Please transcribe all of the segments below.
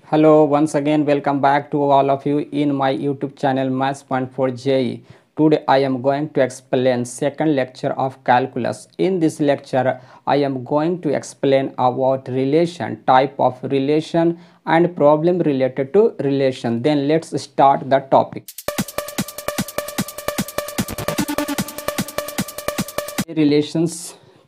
Hello, once again, welcome back to all of you in my YouTube channel Maths Point for JEE. Today I am going to explain second lecture of calculus. In this lecture, I am going to explain about relation, type of relation and problem related to relation. Then let's start the topic. Relations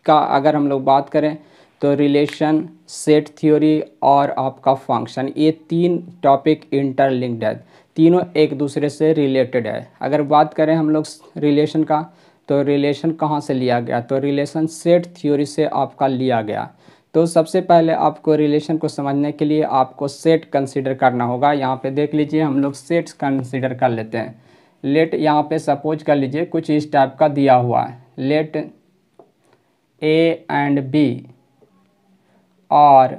का अगर हम लोग बात करें तो relation, set theory और आपका function, ये तीन टॉपिक इंटरलिंक्ड है, तीनों एक दूसरे से रिलेटेड है। अगर बात करें हम लोग रिलेशन का, तो रिलेशन कहाँ से लिया गया, तो रिलेशन सेट थ्योरी से आपका लिया गया। तो सबसे पहले आपको रिलेशन को समझने के लिए आपको सेट कंसीडर करना होगा। यहाँ पे देख लीजिए, हम लोग सेट्स कंसीडर कर लेते हैं। लेट यहाँ पे सपोज कर लीजिए कुछ इस टाइप का दिया हुआ है, लेट ए एंड बी और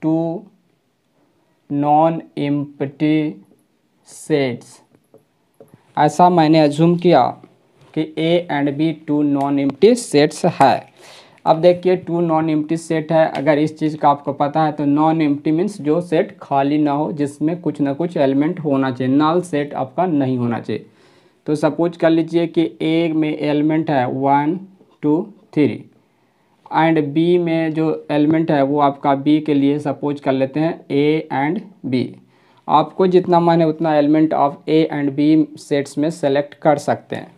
टू नॉन एम्प्टी सेट्स। ऐसा मैंने अज्यूम किया कि A and B two non empty sets है। अब देखिए, टू नॉन एम्प्टी सेट है। अगर इस चीज़ का आपको पता है तो नॉन एम्प्टी मीन्स जो सेट खाली ना हो, जिसमें कुछ ना कुछ एलिमेंट होना चाहिए, नल सेट आपका नहीं होना चाहिए। तो सपोज कर लीजिए कि ए में एलिमेंट है 1 2 3 एंड बी में जो एलिमेंट है वो आपका बी के लिए सपोज कर लेते हैं ए एंड बी। आपको जितना मन है उतना element of A and B sets में सेलेक्ट कर सकते हैं।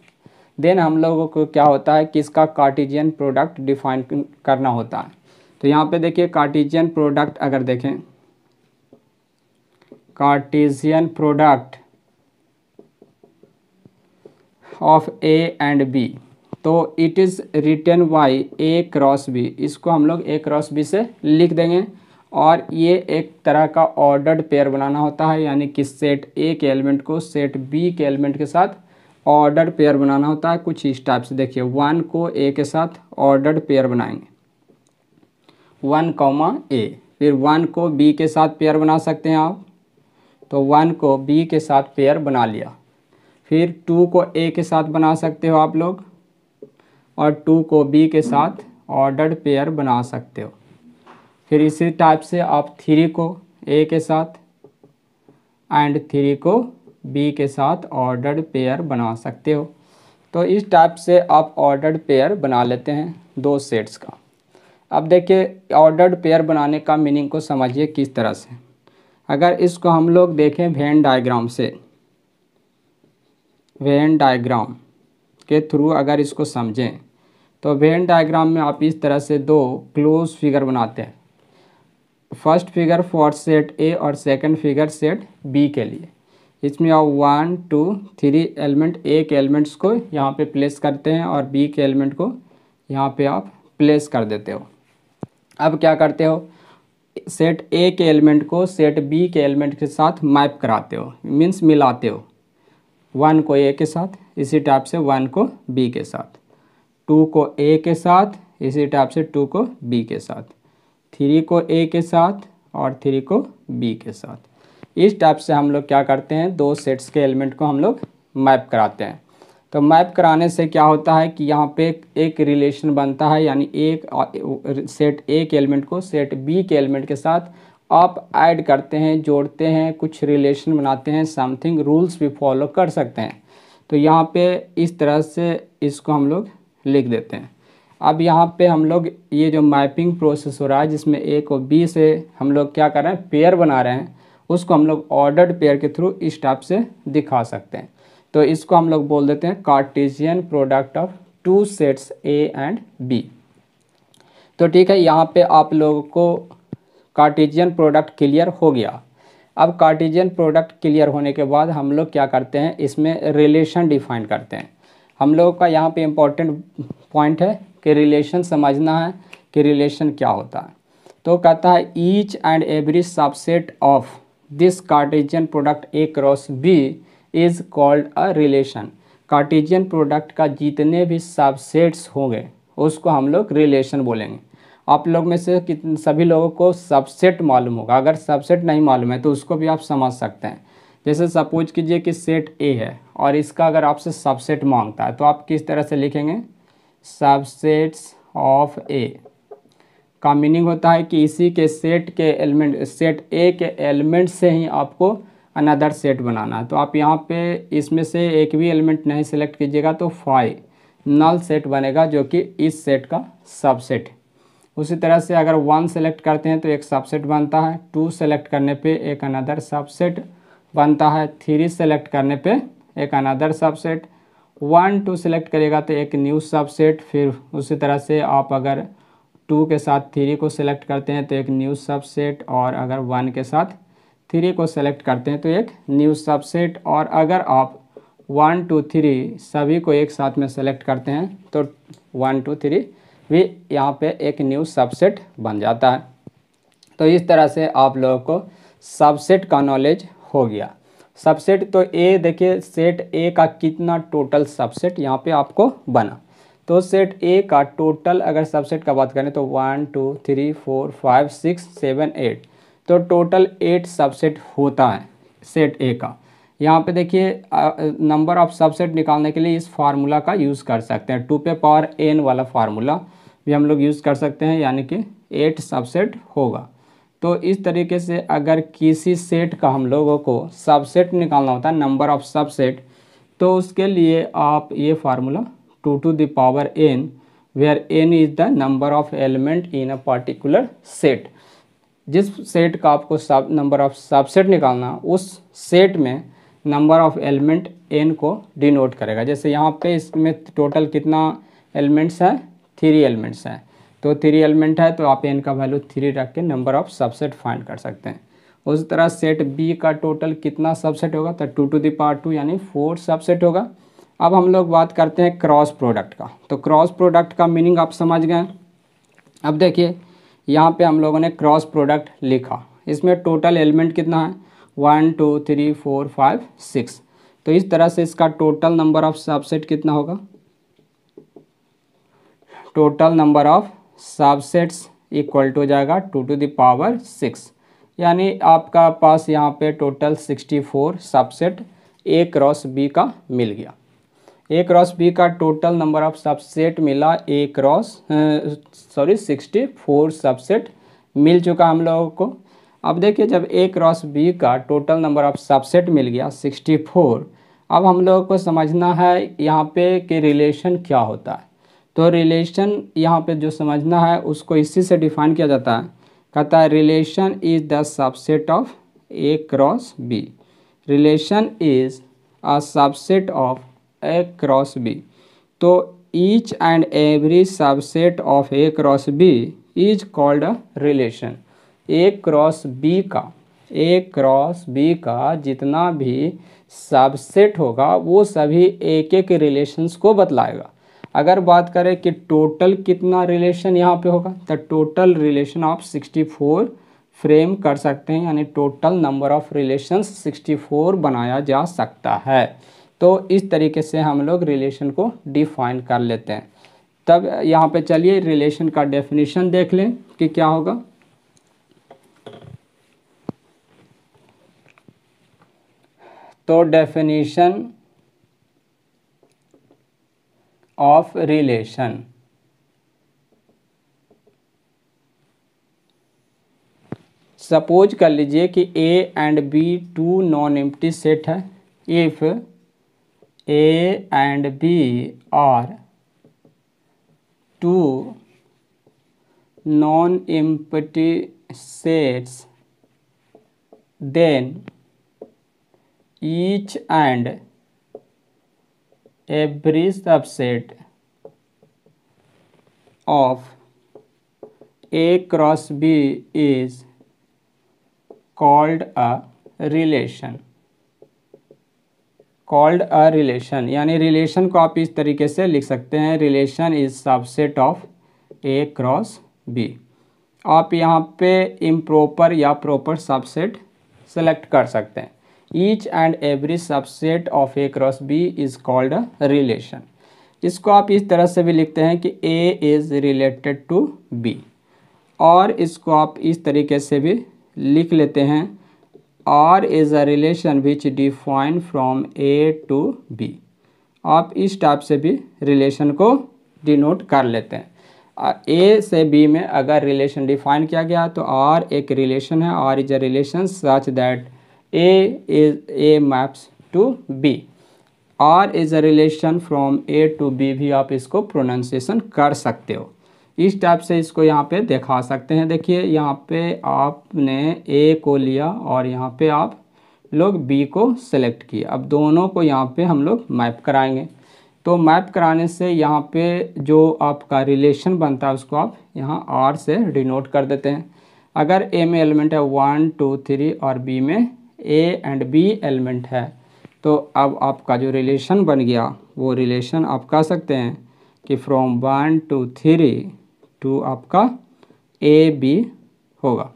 देन हम लोगों को क्या होता है कि इसका कार्टेशियन प्रोडक्ट डिफाइन करना होता है। तो यहाँ पे देखिए, कार्टेशियन प्रोडक्ट अगर देखें, Cartesian product of A and B, तो it is written by A cross B. इसको हम लोग ए क्रॉस बी से लिख देंगे। और ये एक तरह का ऑर्डर्ड पेयर बनाना होता है, यानी कि सेट ए के एलिमेंट को सेट बी के एलिमेंट के साथ ऑर्डर्ड पेयर बनाना होता है। कुछ इस टाइप से देखिए, 1 को ए के साथ ऑर्डर्ड पेयर बनाएंगे, 1 ए। फिर 1 को बी के साथ पेयर बना सकते हैं आप, तो 1 को बी के साथ पेयर बना लिया। फिर 2 को ए के साथ बना सकते हो आप लोग, और 2 को बी के साथ ऑर्डर्ड पेयर बना सकते हो। फिर इसी टाइप से आप 3 को ए के साथ एंड 3 को बी के साथ ऑर्डर्ड पेयर बना सकते हो। तो इस टाइप से आप ऑर्डर्ड पेयर बना लेते हैं दो सेट्स का। अब देखिए, ऑर्डर्ड पेयर बनाने का मीनिंग को समझिए किस तरह से। अगर इसको हम लोग देखें वेन डायग्राम से, वेन डायग्राम के थ्रू अगर इसको समझें, तो वेन डायग्राम में आप इस तरह से दो क्लोज फिगर बनाते हैं। फर्स्ट फिगर फॉर सेट ए और सेकंड फिगर सेट बी के लिए। इसमें आप 1 2 3 एलिमेंट, ए के एलिमेंट्स को यहाँ पे प्लेस करते हैं और बी के एलिमेंट को यहाँ पे आप प्लेस कर देते हो। अब क्या करते हो, सेट ए के एलिमेंट को सेट बी के एलिमेंट के साथ मैप कराते हो, मीन्स मिलाते हो। 1 को ए के साथ, इसी टाइप से 1 को बी के साथ, 2 को ए के साथ, इसी टाइप से 2 को बी के साथ, 3 को ए के साथ और 3 को बी के साथ। इस टाइप से हम लोग क्या करते हैं, दो सेट्स के एलिमेंट को हम लोग मैप कराते हैं। तो मैप कराने से क्या होता है कि यहाँ पे एक रिलेशन बनता है, यानी एक सेट ए के एलिमेंट को सेट बी के एलिमेंट के साथ आप ऐड करते हैं, जोड़ते हैं, कुछ रिलेशन बनाते हैं, समथिंग रूल्स भी फॉलो कर सकते हैं। तो यहाँ पे इस तरह से इसको हम लोग लिख देते हैं। अब यहाँ पे हम लोग ये जो मैपिंग प्रोसेस हो रहा है, जिसमें ए को बी से हम लोग क्या कर रहे हैं, पेयर बना रहे हैं, उसको हम लोग ऑर्डर्ड पेयर के थ्रू इस टाइप से दिखा सकते हैं। तो इसको हम लोग बोल देते हैं Cartesian product of two sets A and B. तो ठीक है, यहाँ पे आप लोगों को कार्टेशियन प्रोडक्ट क्लियर हो गया। अब कार्टेशियन प्रोडक्ट क्लियर होने के बाद हम लोग क्या करते हैं, इसमें रिलेशन डिफाइन करते हैं। हम लोगों का यहाँ पे इम्पोर्टेंट पॉइंट है कि रिलेशन समझना है कि रिलेशन क्या होता है। तो कहता है each and every subset of this Cartesian product A cross B is called a relation. Cartesian product का जितने भी सबसेट्स होंगे उसको हम लोग रिलेशन बोलेंगे। आप लोग में से सभी लोगों को सबसेट मालूम होगा, अगर सबसेट नहीं मालूम है तो उसको भी आप समझ सकते हैं। जैसे सपोज कीजिए कि सेट ए है और इसका अगर आपसे सबसेट मांगता है तो आप किस तरह से लिखेंगे, सबसेट्स ऑफ ए। का मीनिंग होता है कि इसी के सेट के एलिमेंट, सेट ए के एलिमेंट से ही आपको अनदर सेट बनाना है। तो आप यहाँ पे इसमें से एक भी एलिमेंट नहीं सेलेक्ट कीजिएगा तो फाई नल सेट बनेगा जो कि इस सेट का सबसेट है। उसी तरह से अगर 1 सेलेक्ट करते हैं तो एक सबसेट बनता है, 2 सेलेक्ट करने पे एक अनदर सबसेट बनता है, 3 सेलेक्ट करने पे एक अनदर सबसेट, 1 2 सेलेक्ट करेगा तो एक न्यू सबसेट। फिर उसी तरह से आप अगर 2 के साथ 3 को सेलेक्ट करते हैं तो एक न्यू सबसेट, और अगर 1 के साथ 3 को सेलेक्ट करते हैं तो एक न्यू सबसेट। और अगर आप 1 2 3 सभी को एक साथ में सेलेक्ट करते हैं तो 1 2 3 भी यहाँ पे एक न्यू सबसेट बन जाता है। तो इस तरह से आप लोगों को सबसेट का नॉलेज हो गया। सबसेट तो ए देखिए, सेट ए का कितना टोटल सबसेट यहाँ पे आपको बना। तो सेट ए का टोटल अगर सबसेट का बात करें तो 1 2 3 4 5 6 7 8, तो टोटल 8 सबसेट होता है सेट ए का। यहाँ पे देखिए नंबर ऑफ सबसेट निकालने के लिए इस फार्मूला का यूज़ कर सकते हैं, 2 पे पावर n वाला फार्मूला भी हम लोग यूज़ कर सकते हैं, यानी कि 8 सबसेट होगा। तो इस तरीके से अगर किसी सेट का हम लोगों को सबसेट निकालना होता है, नंबर ऑफ सबसेट, तो उसके लिए आप ये formula 2 to the power n, where n is the number of element in a particular set. जिस सेट का आपको सब नंबर ऑफ सबसेट निकालना, उस सेट में नंबर ऑफ एलिमेंट n को डिनोट करेगा। जैसे यहाँ पे इसमें टोटल कितना एलिमेंट्स है, 3 एलिमेंट्स हैं, तो 3 एलिमेंट है तो आप n का वैल्यू 3 रख के नंबर ऑफ सबसेट फाइंड कर सकते हैं। उसी तरह सेट b का टोटल कितना सबसेट होगा, तो 2 to the power 2 यानी 4 सबसेट होगा। अब हम लोग बात करते हैं क्रॉस प्रोडक्ट का। तो क्रॉस प्रोडक्ट का मीनिंग आप समझ गए। अब देखिए यहाँ पे हम लोगों ने क्रॉस प्रोडक्ट लिखा, इसमें टोटल एलिमेंट कितना है, 1 2 3 4 5 6। तो इस तरह से इसका टोटल नंबर ऑफ सबसेट कितना होगा, total number of subsets equal to हो जाएगा 2 to the power 6, यानी आपका पास यहाँ पे total 64 subset A cross B का मिल गया। ए क्रॉस बी का टोटल नंबर ऑफ सबसेट मिला, 64 सबसेट मिल चुका हम लोगों को। अब देखिए जब ए क्रॉस बी का टोटल नंबर ऑफ सबसेट मिल गया 64, अब हम लोगों को समझना है यहाँ पे कि रिलेशन क्या होता है। तो रिलेशन यहाँ पे जो समझना है उसको इसी से डिफाइन किया जाता है, कहता है relation is the subset of A cross B. Relation is a subset of A cross B. तो each and every subset of A cross B is called a relation. A cross B का जितना भी subset होगा वो सभी एक एक relations को बतलाएगा। अगर बात करें कि टोटल कितना रिलेशन यहाँ पे होगा, तो टोटल रिलेशन आप 64 फ्रेम कर सकते हैं, यानी टोटल नंबर ऑफ रिलेशंस 64 बनाया जा सकता है। तो इस तरीके से हम लोग रिलेशन को डिफाइन कर लेते हैं। तब यहाँ पे चलिए रिलेशन का डेफिनेशन देख लें कि क्या होगा। तो डेफिनेशन ऑफ रिलेशन, सपोज कर लीजिए कि A and B 2 non empty set है। If A and B are 2 non-empty sets, then each and every subset of A cross B is called a relation। Called a relation, यानी relation को आप इस तरीके से लिख सकते हैं, relation is subset of A cross B. आप यहाँ पे इम्प्रॉपर या प्रॉपर सबसेट सेलेक्ट कर सकते हैं। Each and every subset of A cross B is called a relation. इसको आप इस तरह से भी लिखते हैं कि A is related to B, और इसको आप इस तरीके से भी लिख लेते हैं, R is a relation which define from A to B. आप इस टाइप से भी रिलेशन को डिनोट कर लेते हैं। ए से बी में अगर रिलेशन डिफाइन किया गया तो आर एक रिलेशन है, R is a relation such that A maps to B. R is a relation from A to B भी आप इसको प्रोनाउंसिएशन कर सकते हो, इस टाइप से इसको यहाँ पे दिखा सकते हैं। देखिए यहाँ पे आपने ए को लिया और यहाँ पे आप लोग बी को सेलेक्ट किए, अब दोनों को यहाँ पे हम लोग मैप कराएंगे। तो मैप कराने से यहाँ पे जो आपका रिलेशन बनता है उसको आप यहाँ आर से डिनोट कर देते हैं। अगर ए में एलिमेंट है 1 2 3 और बी में ए एंड बी एलिमेंट है, तो अब आपका जो रिलेशन बन गया वो रिलेशन आप कह सकते हैं कि फ्रॉम 1 to 3 टू आपका ए बी होगा।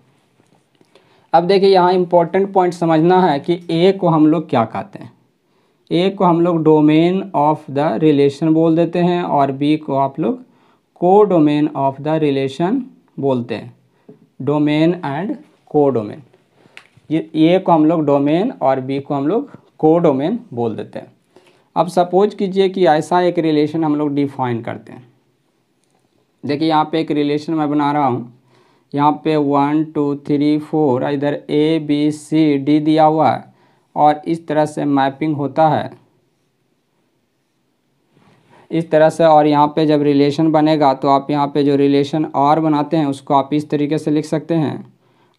अब देखिए यहाँ इम्पोर्टेंट पॉइंट समझना है कि ए को हम लोग क्या कहते हैं। ए को हम लोग डोमेन ऑफ द रिलेशन बोल देते हैं और बी को आप लोग को डोमेन ऑफ द रिलेशन बोलते हैं, डोमेन एंड को डोमेन। ये ए को हम लोग डोमेन और बी को हम लोग को डोमेन बोल देते हैं। अब सपोज कीजिए कि ऐसा एक रिलेशन हम लोग डिफाइन करते हैं। देखिए यहाँ पे एक रिलेशन मैं बना रहा हूँ, यहाँ पे 1 2 3 4 इधर ए बी सी डी दिया हुआ है और इस तरह से मैपिंग होता है इस तरह से। और यहाँ पे जब रिलेशन बनेगा तो आप यहाँ पे जो रिलेशन आर बनाते हैं उसको आप इस तरीके से लिख सकते हैं।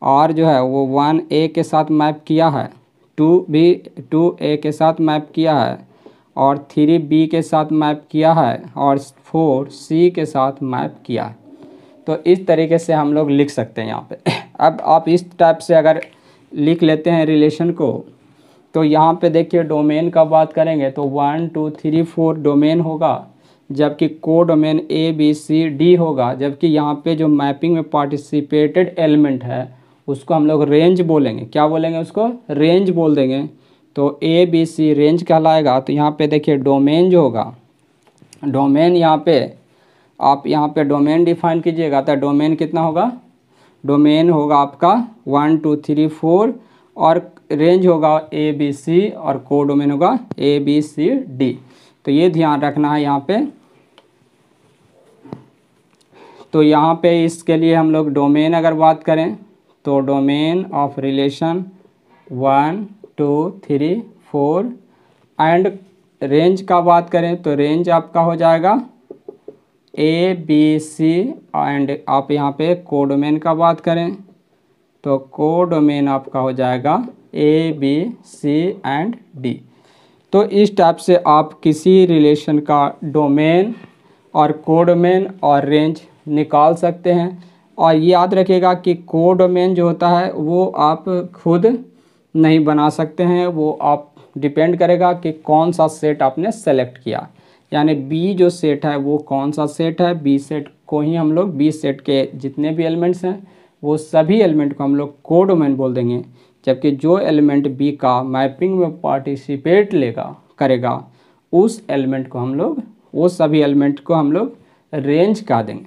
आर जो है वो 1 ए के साथ मैप किया है, 2 ए के साथ मैप किया है और 3 बी के साथ मैप किया है और 4 सी के साथ मैप किया है। तो इस तरीके से हम लोग लिख सकते हैं यहाँ पे। अब आप इस टाइप से अगर लिख लेते हैं रिलेशन को, तो यहाँ पे देखिए डोमेन का बात करेंगे तो 1 2 3 4 डोमेन होगा, जबकि codomain A B C D होगा। जबकि यहाँ पे जो मैपिंग में पार्टिसिपेटेड एलिमेंट है उसको हम लोग रेंज बोलेंगे। क्या बोलेंगे? उसको रेंज बोल देंगे। तो ए बी सी रेंज कहलाएगा। तो यहाँ पे देखिए डोमेन जो होगा, डोमेन यहाँ पे आप यहाँ पे डोमेन डिफाइन कीजिएगा तो डोमेन कितना होगा? डोमेन होगा आपका 1 2 3 4 और रेंज होगा ए बी सी और को डोमेन होगा ए बी सी डी। तो ये ध्यान रखना है यहाँ पे। तो यहाँ पे इसके लिए हम लोग डोमेन अगर बात करें तो domain of relation 1 2 3 4 and range का बात करें तो रेंज आपका हो जाएगा ए बी सी एंड आप यहाँ पे को डोमेन का बात करें तो को डोमेन आपका हो जाएगा A B C and D. तो इस टाइप से आप किसी रिलेशन का डोमेन और को डोमेन और रेंज निकाल सकते हैं। और ये याद रखिएगा कि को डोमेन जो होता है वो आप खुद नहीं बना सकते हैं, वो आप डिपेंड करेगा कि कौन सा सेट आपने सेलेक्ट किया। यानी बी जो सेट है वो कौन सा सेट है, बी सेट को ही हम लोग, बी सेट के जितने भी एलिमेंट्स हैं वो सभी एलिमेंट को हम लोग को डोमेन बोल देंगे। जबकि जो एलिमेंट बी का मैपिंग में पार्टिसिपेट करेगा उस एलिमेंट को हम लोग, वो सभी एलिमेंट को हम लोग रेंज कह देंगे।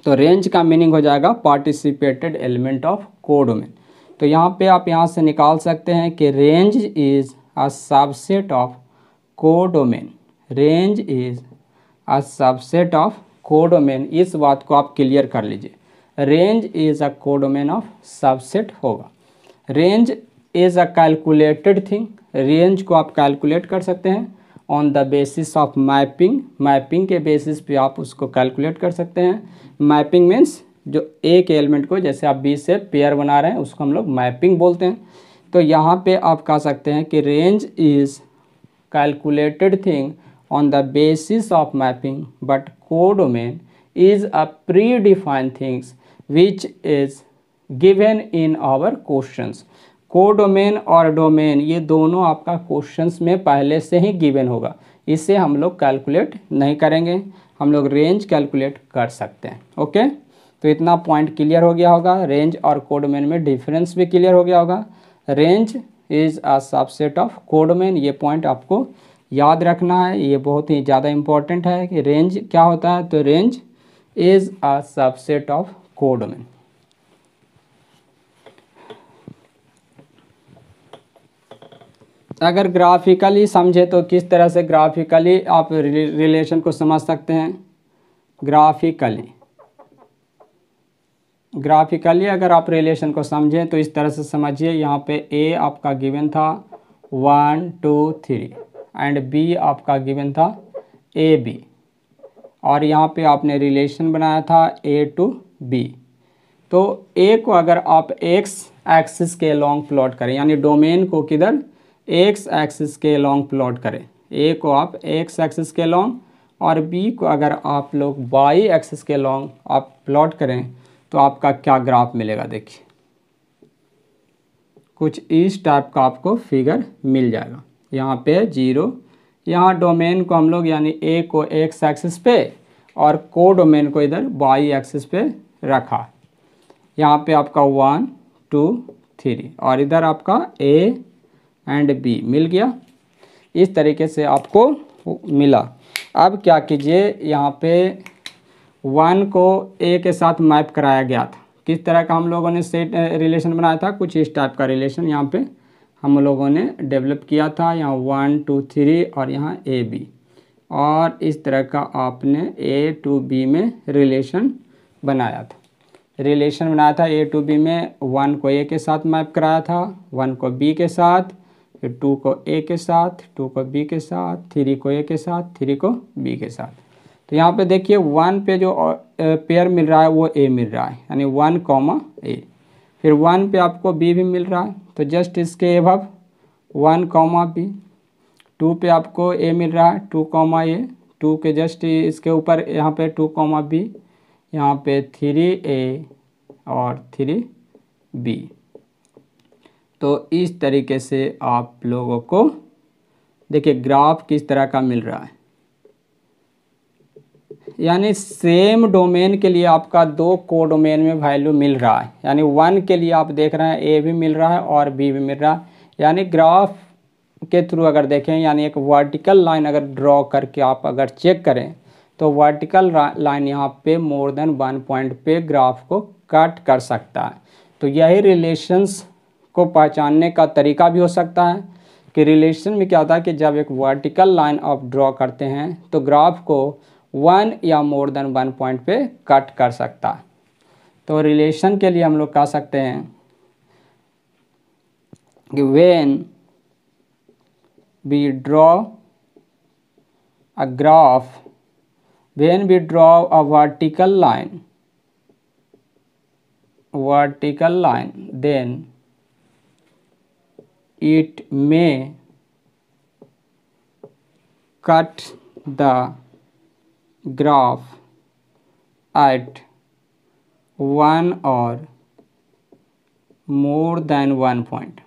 तो रेंज का मीनिंग हो जाएगा पार्टिसिपेटेड एलिमेंट ऑफ को डोमेन। तो यहाँ पे आप यहाँ से निकाल सकते हैं कि range is a subset of codomain. Range is a subset of codomain. इस बात को आप क्लियर कर लीजिए। रेंज इज़ अ को डोमेन ऑफ सबसेट होगा। Range is a calculated thing. Range को आप कैलकुलेट कर सकते हैं on the basis of mapping. Mapping के बेसिस पे आप उसको कैलकुलेट कर सकते हैं। मैपिंग मीन्स जो एक एलिमेंट को, जैसे आप बी से पेयर बना रहे हैं उसको हम लोग मैपिंग बोलते हैं। तो यहाँ पे आप कह सकते हैं कि range is calculated thing on the basis of mapping, but codomain is a predefined things which is given in our questions। Codomain और डोमेन ये दोनों आपका क्वेश्चंस में पहले से ही गिवन होगा, इसे हम लोग कैलकुलेट नहीं करेंगे, हम लोग रेंज कैलकुलेट कर सकते हैं। ओके, तो इतना पॉइंट क्लियर हो गया होगा। रेंज और कोडोमेन में डिफरेंस भी क्लियर हो गया होगा। Range is a subset of codomain, ये पॉइंट आपको याद रखना है, ये बहुत ही ज़्यादा इम्पोर्टेंट है कि रेंज क्या होता है। तो range is a subset of को डोमेन। अगर ग्राफिकली समझे तो किस तरह से ग्राफिकली आप रिलेशन को समझ सकते हैं। ग्राफिकली ग्राफिकली अगर आप रिलेशन को समझें तो इस तरह से समझिए, यहाँ पे ए आपका गिवन था 1 2 3 एंड बी आपका गिवन था ए बी, और यहाँ पे आपने रिलेशन बनाया था ए टू बी। तो ए को अगर आप एक्स एक्सिस के लॉन्ग प्लॉट करें, यानी डोमेन को किधर एक्स एक्सिस के लॉन्ग प्लॉट करें, ए को आप एक्स एक्सिस के लॉन्ग और बी को अगर आप लोग वाई एक्सिस के लॉन्ग आप प्लॉट करें तो आपका क्या ग्राफ मिलेगा। देखिए कुछ इस टाइप का आपको फिगर मिल जाएगा। यहाँ पे 0, यहाँ डोमेन को हम लोग यानी ए को एक्स एक्सिस पे और को डोमेन को इधर वाई एक्सिस पे रखा। यहाँ पे आपका 1 2 3 और इधर आपका ए एंड बी मिल गया। इस तरीके से आपको मिला। अब क्या कीजिए, यहाँ पे 1 को ए के साथ मैप कराया गया था। किस तरह का हम लोगों ने सेट रिलेशन बनाया था, कुछ इस टाइप का रिलेशन यहाँ पे हम लोगों ने डेवलप किया था। यहाँ 1 2 3 और यहाँ ए बी, और इस तरह का आपने ए टू बी में रिलेशन बनाया था। रिलेशन बनाया था ए टू बी में, 1 को ए के साथ मैप कराया था, 1 को बी के साथ, फिर 2 को ए के साथ, 2 को बी के साथ, 3 को ए के साथ, 3 को बी के साथ। तो यहाँ पे देखिए 1 पे जो पेयर मिल रहा है वो ए मिल रहा है, यानी 1 कॉमा ए। फिर 1 पे आपको बी भी मिल रहा है, तो जस्ट इसके एबव 1 कॉमा बी। 2 पे आपको ए मिल रहा है, 2 कॉमा ए। 2 के जस्ट इसके ऊपर यहाँ पे 2 कॉमा बी, यहाँ पे 3 ए और 3 बी। तो इस तरीके से आप लोगों को देखिए ग्राफ किस तरह का मिल रहा है, यानी सेम डोमेन के लिए आपका 2 को डोमेन में वैल्यू मिल रहा है। यानी 1 के लिए आप देख रहे हैं ए भी मिल रहा है और बी भी मिल रहा है। यानी ग्राफ के थ्रू अगर देखें, यानी एक वर्टिकल लाइन अगर ड्रॉ करके आप अगर चेक करें तो वर्टिकल लाइन यहाँ पे मोर देन 1 पॉइंट पे ग्राफ को कट कर सकता है। तो यही रिलेशंस को पहचानने का तरीका भी हो सकता है कि रिलेशन में क्या होता है कि जब एक वर्टिकल लाइन आप ड्रॉ करते हैं तो ग्राफ को 1 या मोर देन 1 पॉइंट पे कट कर सकता है। तो रिलेशन के लिए हम लोग कह सकते हैं कि when we draw a graph, when we draw a vertical line then it may cut the graph at 1 or more than 1 point।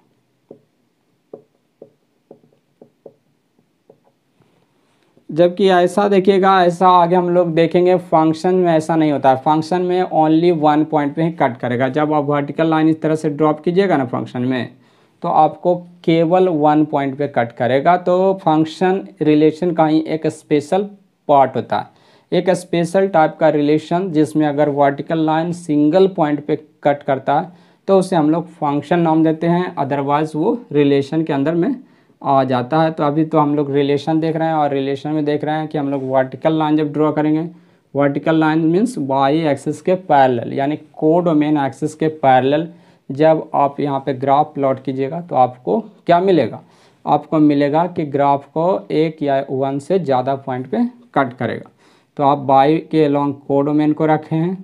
जबकि ऐसा देखिएगा, ऐसा आगे हम लोग देखेंगे फंक्शन में ऐसा नहीं होता है। फंक्शन में ओनली 1 पॉइंट पे ही कट करेगा। जब आप वर्टिकल लाइन इस तरह से ड्रॉप कीजिएगा ना फंक्शन में, तो आपको केवल 1 पॉइंट पे कट करेगा। तो फंक्शन रिलेशन का ही एक स्पेशल पार्ट होता है, एक स्पेशल टाइप का रिलेशन, जिसमें अगर वर्टिकल लाइन सिंगल पॉइंट पे कट करता है तो उसे हम लोग फंक्शन नाम देते हैं, अदरवाइज वो रिलेशन के अंदर में आ जाता है। तो अभी तो हम लोग रिलेशन देख रहे हैं, और रिलेशन में देख रहे हैं कि हम लोग वर्टिकल लाइन जब ड्रॉ करेंगे, vertical line means Y axis के पैरेलल, यानी को डोमेन एक्सिस के पैरेलल जब आप यहाँ पे ग्राफ प्लॉट कीजिएगा तो आपको क्या मिलेगा, आपको मिलेगा कि ग्राफ को 1 या 1 से ज़्यादा पॉइंट पे कट करेगा। तो आप वाई के लॉन्ग को डोमेन को रखे हैं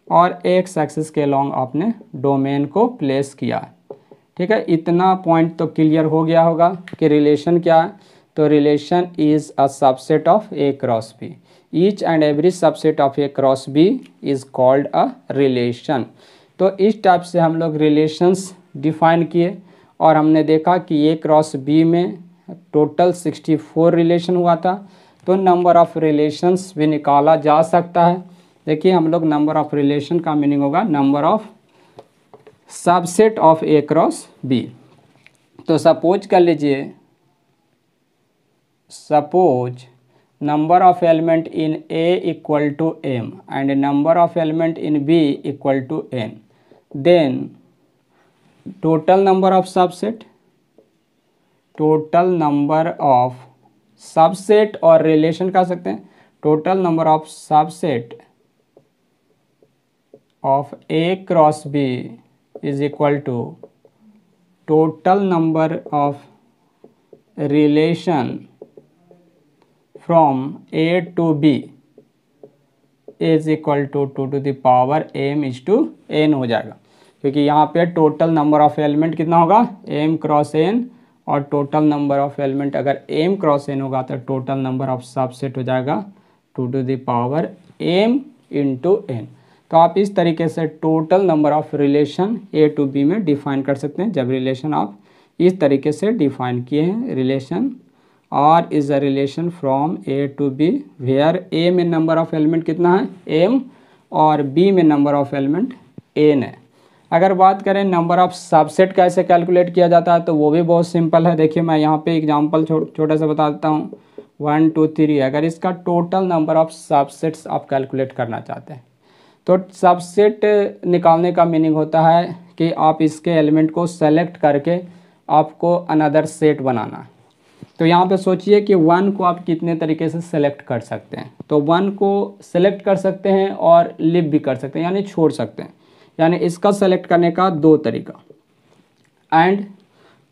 और एक्स एक्सिस के लॉन्ग आपने डोमेन को प्लेस किया है। ठीक है, इतना पॉइंट तो क्लियर हो गया होगा कि रिलेशन क्या है। तो relation is a subset of A cross B. Each and every subset of A cross B is called a relation. तो इस टाइप से हम लोग रिलेशंस डिफाइन किए, और हमने देखा कि ए क्रॉस बी में टोटल 64 रिलेशन हुआ था। तो नंबर ऑफ रिलेशंस भी निकाला जा सकता है। देखिए हम लोग नंबर ऑफ रिलेशन का मीनिंग होगा number of subset of A cross B. तो सपोज कर लीजिए, suppose number of element in A equal to m and number of element in B equal to n, then total number of subset, total number of subset और relation कह सकते हैं, total number of subset of A cross B is equal to total number of relation from A to B is equal to 2 to the power m is to n हो जाएगा, क्योंकि यहाँ पे total number of element कितना होगा m cross n, और total number of element अगर m cross n होगा तो टोटल नंबर ऑफ सबसेट हो जाएगा 2 to the power m into n। तो आप इस तरीके से total number of relation a to b में डिफाइन कर सकते हैं। जब रिलेशन आप इस तरीके से डिफाइन किए हैं, relation R is a relation from A to B where A में नंबर ऑफ एलिमेंट कितना है m और B में नंबर ऑफ एलिमेंट n है। अगर बात करें नंबर ऑफ सबसेट कैसे कैलकुलेट किया जाता है तो वो भी बहुत सिंपल है। देखिए मैं यहाँ पे एग्जांपल छोटा सा बता देता हूँ। 1 2 3 अगर इसका टोटल नंबर ऑफ सबसेट्स आप कैलकुलेट करना चाहते हैं तो सबसेट निकालने का मीनिंग होता है कि आप इसके एलिमेंट को सेलेक्ट करके आपको अनदर सेट बनाना है। तो यहाँ पे सोचिए कि 1 को आप कितने तरीके से सेलेक्ट कर सकते हैं। तो 1 को सेलेक्ट कर सकते हैं और लिव भी कर सकते हैं, यानी छोड़ सकते हैं। यानी इसका सेलेक्ट करने का 2 तरीका, एंड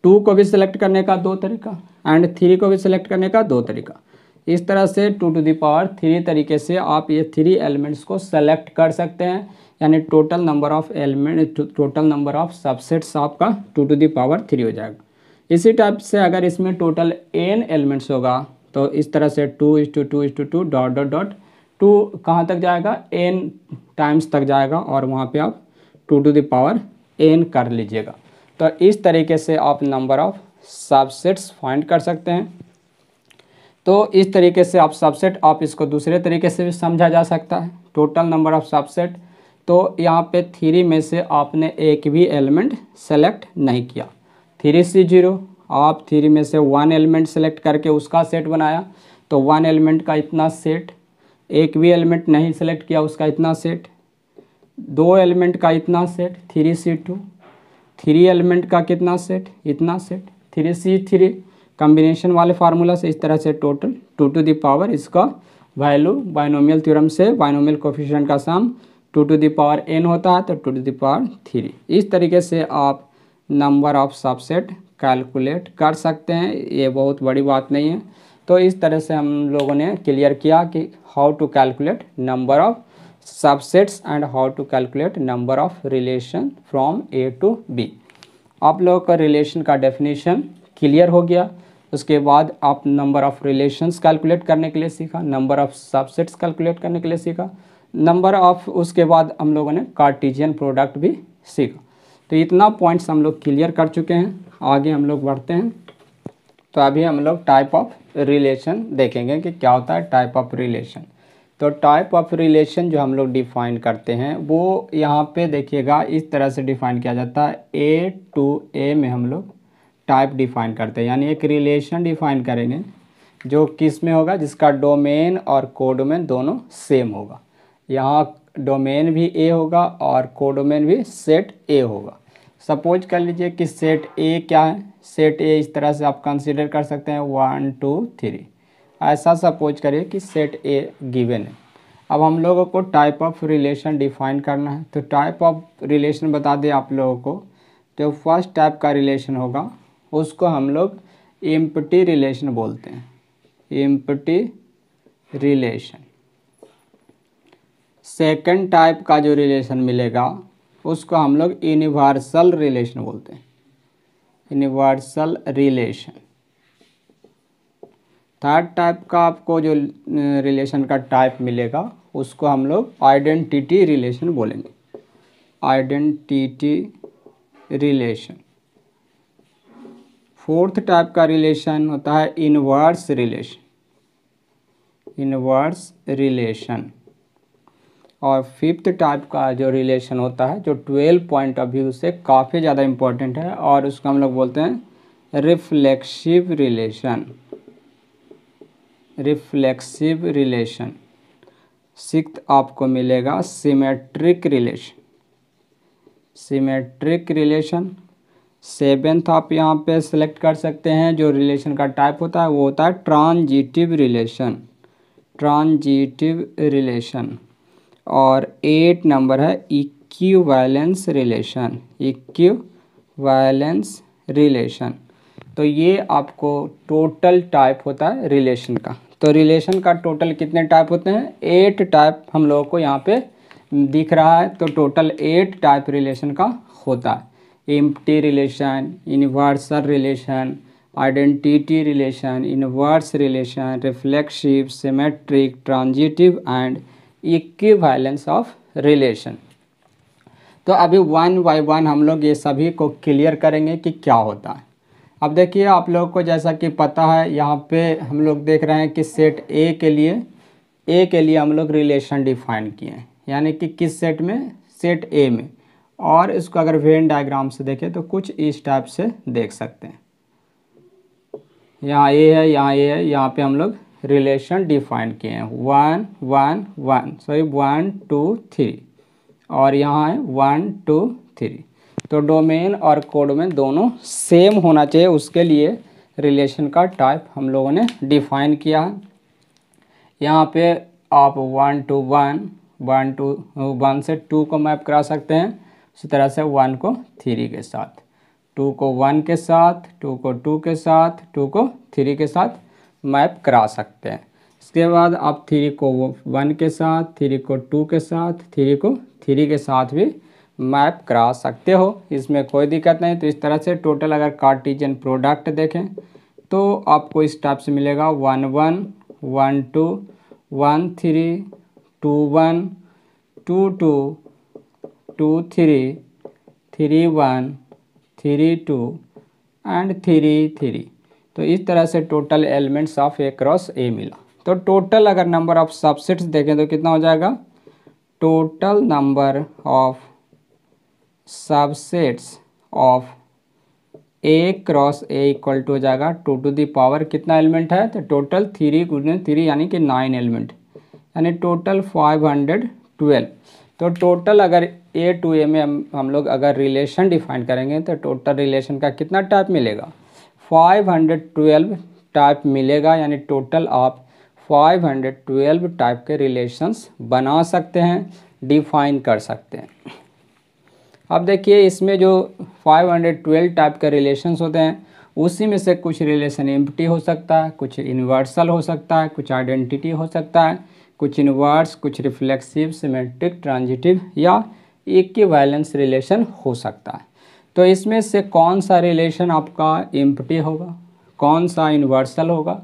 2 को भी सिलेक्ट करने का 2 तरीका, एंड 3 को भी सिलेक्ट करने का 2 तरीका। इस तरह से 2 to the पावर 3 तरीके से आप ये 3 एलिमेंट्स को सेलेक्ट कर सकते हैं। यानी total number of element, total number of subsets आपका 2 to the पावर 3 हो जाएगा। इसी टाइप से अगर इसमें टोटल n एलिमेंट्स होगा तो इस तरह से 2:2:2 डॉट डॉट डॉट 2 कहाँ तक जाएगा n टाइम्स तक जाएगा, और वहाँ पे आप 2 to the पावर n कर लीजिएगा। तो इस तरीके से आप नंबर ऑफ सबसेट्स फाइंड कर सकते हैं। तो इस तरीके से आप सबसेट, आप इसको दूसरे तरीके से भी समझा जा सकता है। टोटल नंबर ऑफ सबसेट, तो यहाँ पे 3 में से आपने एक भी एलिमेंट सेलेक्ट नहीं किया। 3 से 0, आप 3 में से 1 एलिमेंट सेलेक्ट करके उसका सेट बनाया तो 1 एलिमेंट का इतना सेट, एक भी एलिमेंट नहीं सेलेक्ट किया उसका इतना सेट, 2 एलिमेंट का इतना सेट 3 से 2, 3 एलिमेंट का कितना सेट, इतना सेट 3 से 3, कॉम्बिनेशन वाले फार्मूला से इस तरह से टोटल 2 to the पावर, इसका वैल्यू बाइनोमियल थ्योरम से बाइनोमियल कोफिशिएंट का सम 2 to the पावर n होता है तो 2 to the पावर 3। इस तरीके से आप नंबर ऑफ सबसेट कैलकुलेट कर सकते हैं, ये बहुत बड़ी बात नहीं है। तो इस तरह से हम लोगों ने क्लियर किया कि how to calculate number of subsets and how to calculate number of relation from A to B. आप लोगों का रिलेशन का डेफिनेशन क्लियर हो गया। उसके बाद आप नंबर ऑफ रिलेशंस कैलकुलेट करने के लिए सीखा, नंबर ऑफ सबसेट्स कैलकुलेट करने के लिए सीखा, नंबर ऑफ, उसके बाद हम लोगों ने कार्टेशियन प्रोडक्ट भी सीखा। तो इतना पॉइंट्स हम लोग क्लियर कर चुके हैं। आगे हम लोग बढ़ते हैं। तो अभी हम लोग टाइप ऑफ रिलेशन देखेंगे कि क्या होता है टाइप ऑफ रिलेशन। तो टाइप ऑफ रिलेशन जो हम लोग डिफ़ाइन करते हैं वो यहाँ पे देखिएगा इस तरह से डिफ़ाइन किया जाता है। ए टू ए में हम लोग टाइप डिफ़ाइन करते हैं, यानी एक रिलेशन डिफ़ाइन करेंगे जो किस में होगा, जिसका डोमेन और कोडोमेन दोनों सेम होगा। यहाँ डोमेन भी ए होगा और कोडोमेन भी सेट ए होगा। सपोज कर लीजिए कि सेट ए क्या है, सेट ए इस तरह से आप कंसीडर कर सकते हैं 1 2 3, ऐसा सपोज करिए कि सेट ए गिवन है। अब हम लोगों को टाइप ऑफ रिलेशन डिफाइन करना है। तो टाइप ऑफ रिलेशन बता दें आप लोगों को, तो फर्स्ट टाइप का रिलेशन होगा उसको हम लोग एम्प्टी रिलेशन बोलते हैं, एम्प्टी रिलेशन। सेकंड टाइप का जो रिलेशन मिलेगा उसको हम लोग यूनिवर्सल रिलेशन बोलते हैं, यूनिवर्सल रिलेशन। थर्ड टाइप का आपको जो रिलेशन का टाइप मिलेगा उसको हम लोग आइडेंटिटी रिलेशन बोलेंगे, आइडेंटिटी रिलेशन। फोर्थ टाइप का रिलेशन होता है इनवर्स रिलेशन, इनवर्स रिलेशन। और फिफ्थ टाइप का जो रिलेशन होता है जो 12 पॉइंट ऑफ व्यू से काफ़ी ज़्यादा इम्पोर्टेंट है और उसको हम लोग बोलते हैं reflexive relation, reflexive relation. Sixth आपको मिलेगा symmetric relation, symmetric relation. Seventh आप यहाँ पे सेलेक्ट कर सकते हैं जो रिलेशन का टाइप होता है वो होता है ट्रांजिटिव रिलेशन, ट्रांजिटिव रिलेशन। और 8 नंबर है इक्विवेलेंस रिलेशन, इक्विवेलेंस रिलेशन। तो ये आपको टोटल टाइप होता है रिलेशन का। तो रिलेशन का टोटल कितने टाइप होते हैं? 8 टाइप हम लोगों को यहाँ पे दिख रहा है। तो टोटल 8 टाइप रिलेशन का होता है। Empty relation, universal relation, identity relation, inverse relation, reflexive, symmetric, transitive and equivalence of relation. तो अभी वन बाय वन हम लोग ये सभी को क्लियर करेंगे कि क्या होता है। अब देखिए आप लोगों को जैसा कि पता है, यहाँ पे हम लोग देख रहे हैं कि सेट ए के लिए हम लोग रिलेशन डिफाइन किए हैं, यानी कि किस सेट में? सेट ए में। और इसको अगर वेन डायग्राम से देखें तो कुछ इस टाइप से देख सकते हैं। यहाँ ए है, यहाँ ए है, यहाँ पे हम लोग रिलेशन डिफाइन किए हैं 1 1 1, सॉरी 1 2 3, और यहाँ है 1 2 3। तो डोमेन और कोडोमेन दोनों सेम होना चाहिए, उसके लिए रिलेशन का टाइप हम लोगों ने डिफाइन किया है। यहाँ पे आप 1 to 1, 1 से 2 को मैप करा सकते हैं, उसी तरह से 1 को 3 के साथ, 2 को 1 के साथ, 2 को 2 के साथ, 2 को 3 के साथ मैप करा सकते हैं। इसके बाद आप 3 को 1 के साथ, 3 को 2 के साथ, 3 को 3 के साथ भी मैप करा सकते हो, इसमें कोई दिक्कत नहीं। तो इस तरह से टोटल अगर कार्टेशियन प्रोडक्ट देखें तो आपको इस टाइप से मिलेगा 1 1 1 2 1 3 2 1 2 2 2 3 3 1 3 2 एंड 3 3। तो इस तरह से total elements of A cross ए मिला। तो टोटल अगर नंबर ऑफ सबसेट्स देखें तो कितना हो जाएगा? Total number of subsets of A cross A equal to हो जाएगा 2 to the पावर कितना एलिमेंट है? तो टोटल 3 × 3 यानी कि 9 एलिमेंट, यानी टोटल 512। तो टोटल अगर ए टू ए में हम लोग अगर रिलेशन डिफाइन करेंगे तो टोटल रिलेशन का कितना टाइप मिलेगा? 512 टाइप मिलेगा, यानी टोटल आप 512 टाइप के रिलेशंस बना सकते हैं, डिफाइन कर सकते हैं। अब देखिए इसमें जो 512 टाइप के रिलेशंस होते हैं उसी में से कुछ रिलेशन एम्प्टी हो सकता है, कुछ यूनिवर्सल हो सकता है, कुछ आइडेंटिटी हो सकता है, कुछ इनवर्स, कुछ रिफ्लेक्सिव, सिमेट्रिक, ट्रांजिटिव या इक्विवेलेंस रिलेशन हो सकता है। तो इसमें से कौन सा रिलेशन आपका एम्प्टी होगा, कौन सा यूनिवर्सल होगा,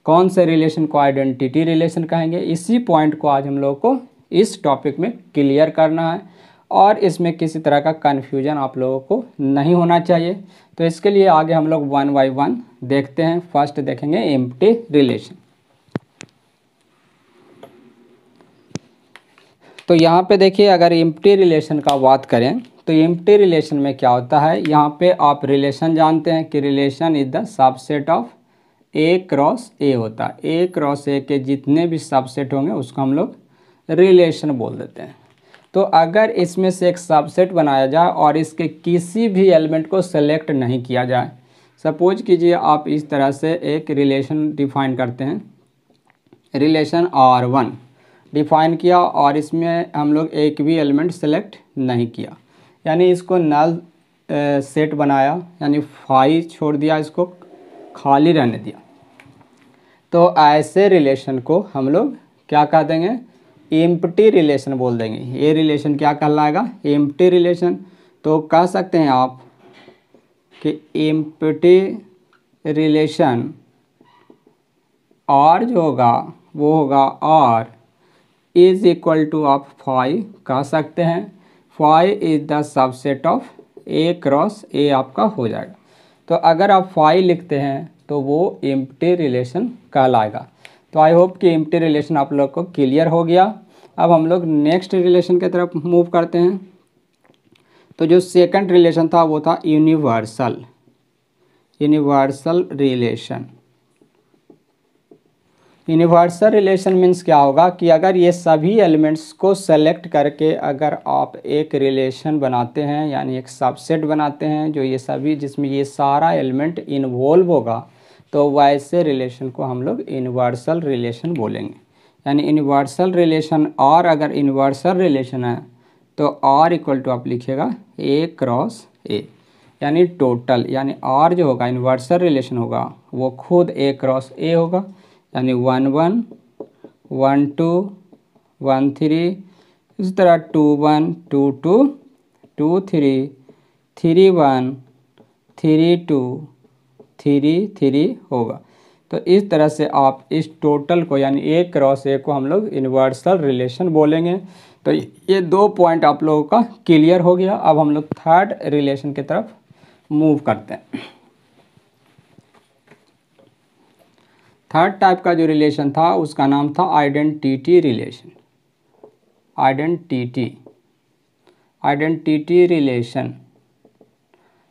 कौन से रिलेशन को आइडेंटिटी रिलेशन कहेंगे, इसी पॉइंट को आज हम लोग को इस टॉपिक में क्लियर करना है, और इसमें किसी तरह का कन्फ्यूजन आप लोगों को नहीं होना चाहिए। तो इसके लिए आगे हम लोग 1 by 1 देखते हैं। फर्स्ट देखेंगे एम्प्टी रिलेशन। तो यहाँ पे देखिए अगर एम्प्टी रिलेशन का बात करें तो एम्प्टी रिलेशन में क्या होता है, यहाँ पे आप रिलेशन जानते हैं कि relation is the subset of A cross ए होता है। ए क्रॉस ए के जितने भी सबसेट होंगे उसको हम लोग रिलेशन बोल देते हैं। तो अगर इसमें से एक सबसेट बनाया जाए और इसके किसी भी एलिमेंट को सेलेक्ट नहीं किया जाए, सपोज कीजिए आप इस तरह से एक रिलेशन डिफाइन करते हैं, रिलेशन R1 डिफाइन किया और इसमें हम लोग एक भी एलिमेंट सेलेक्ट नहीं किया, यानी इसको नल सेट बनाया, यानी 5 छोड़ दिया, इसको खाली रहने दिया। तो ऐसे रिलेशन को हम लोग क्या कह देंगे? एम्प्टी रिलेशन बोल देंगे। ये रिलेशन क्या कहलाएगा? Empty relation. तो कह सकते हैं आप कि एम्प्टी रिलेशन R जो होगा वो होगा R इज इक्वल टू आप 5 कह सकते हैं। 5 is the subset of A cross ए आपका हो जाएगा। तो अगर आप 5 लिखते हैं तो वो एम्प्टी रिलेशन कहलाएगा। तो आई होप कि एम्प्टी रिलेशन आप लोग को क्लियर हो गया। अब हम लोग नेक्स्ट रिलेशन की तरफ मूव करते हैं। तो जो सेकंड रिलेशन था वो था universal relation. Universal relation means क्या होगा कि अगर ये सभी एलिमेंट्स को सेलेक्ट करके अगर आप एक रिलेशन बनाते हैं, यानी एक सबसेट बनाते हैं जो ये सभी जिसमें ये सारा एलिमेंट इन्वॉल्व होगा, तो वैसे रिलेशन को हम लोग यूनिवर्सल रिलेशन बोलेंगे। यानी यूनिवर्सल रिलेशन, और अगर यूनिवर्सल रिलेशन है तो आर इक्वल टू आप लिखिएगा ए क्रॉस ए, यानी टोटल, यानी आर जो होगा इन्वर्सल रिलेशन होगा वो खुद ए क्रॉस ए होगा, यानी 1 1 1 2 1 3, इस तरह 2 1 2 2 2 3 3 1 3 2 3 3 होगा। तो इस तरह से आप इस टोटल को यानी ए क्रॉस ए को हम लोग इन्वर्सल रिलेशन बोलेंगे। तो ये 2 पॉइंट आप लोगों का क्लियर हो गया। अब हम लोग थर्ड रिलेशन की तरफ मूव करते हैं। थर्ड टाइप का जो रिलेशन था उसका नाम था आइडेंटिटी रिलेशन। Identity relation.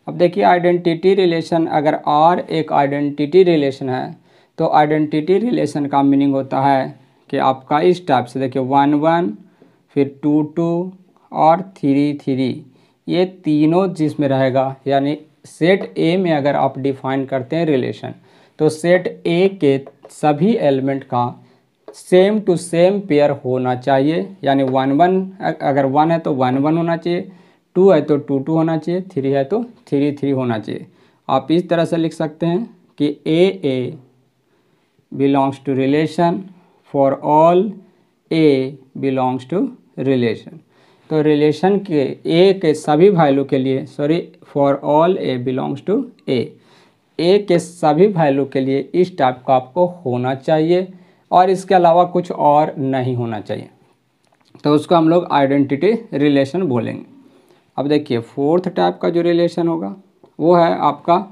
अब देखिए आइडेंटिटी रिलेशन, अगर आर एक आइडेंटिटी रिलेशन है तो आइडेंटिटी रिलेशन का मीनिंग होता है कि आपका इस टाइप से देखिए 1 1 फिर 2 2 और 3 3, ये तीनों जिसमें रहेगा, यानी सेट ए में अगर आप डिफाइन करते हैं रिलेशन तो सेट ए के सभी एलिमेंट का सेम टू सेम पेयर होना चाहिए, यानी 1 1 अगर 1 है तो 1 1 होना चाहिए, 2 है तो 2 2 होना चाहिए, 3 है तो 3 3 होना चाहिए। आप इस तरह से लिख सकते हैं कि A belongs to relation for all A belongs to relation. तो रिलेशन के ए के सभी वैल्यू के लिए, for all A belongs to A के सभी वैल्यू के लिए इस टाइप का आपको होना चाहिए और इसके अलावा कुछ और नहीं होना चाहिए, तो उसको हम लोग आइडेंटिटी रिलेशन बोलेंगे। अब देखिए फोर्थ टाइप का जो रिलेशन होगा वो है आपका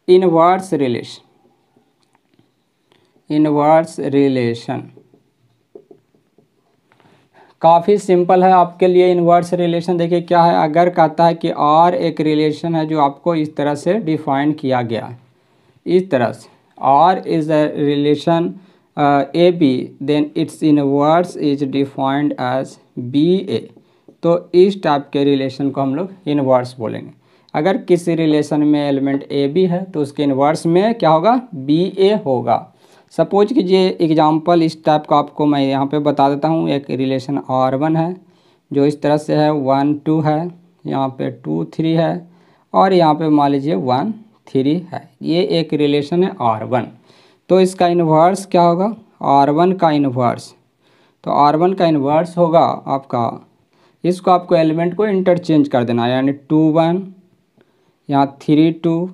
इनवर्स रिलेशन। इनवर्स रिलेशन काफ़ी सिंपल है आपके लिए। इनवर्स रिलेशन देखिए क्या है, अगर कहता है कि आर एक रिलेशन है जो आपको इस तरह से डिफाइन किया गया है, इस तरह से R is a relation A B, then its inverse is defined as B A, तो इस टाइप के रिलेशन को हम लोग इनवर्स बोलेंगे। अगर किसी रिलेशन में एलिमेंट ए बी है तो उसके इनवर्स में क्या होगा, बी ए होगा। सपोज कीजिए एग्जांपल इस टाइप का आपको मैं यहाँ पे बता देता हूँ। एक रिलेशन R1 है जो इस तरह से है, 1 2 है, यहाँ पे 2 3 है और यहाँ पे मान लीजिए 1 3 है। ये एक रिलेशन है R1। तो इसका इन्वर्स क्या होगा, R1 का इन्वर्स। तो R1 का इन्वर्स होगा आपका, इसको आपको एलिमेंट को इंटरचेंज कर देना, यानी 2 1, यहाँ 3 2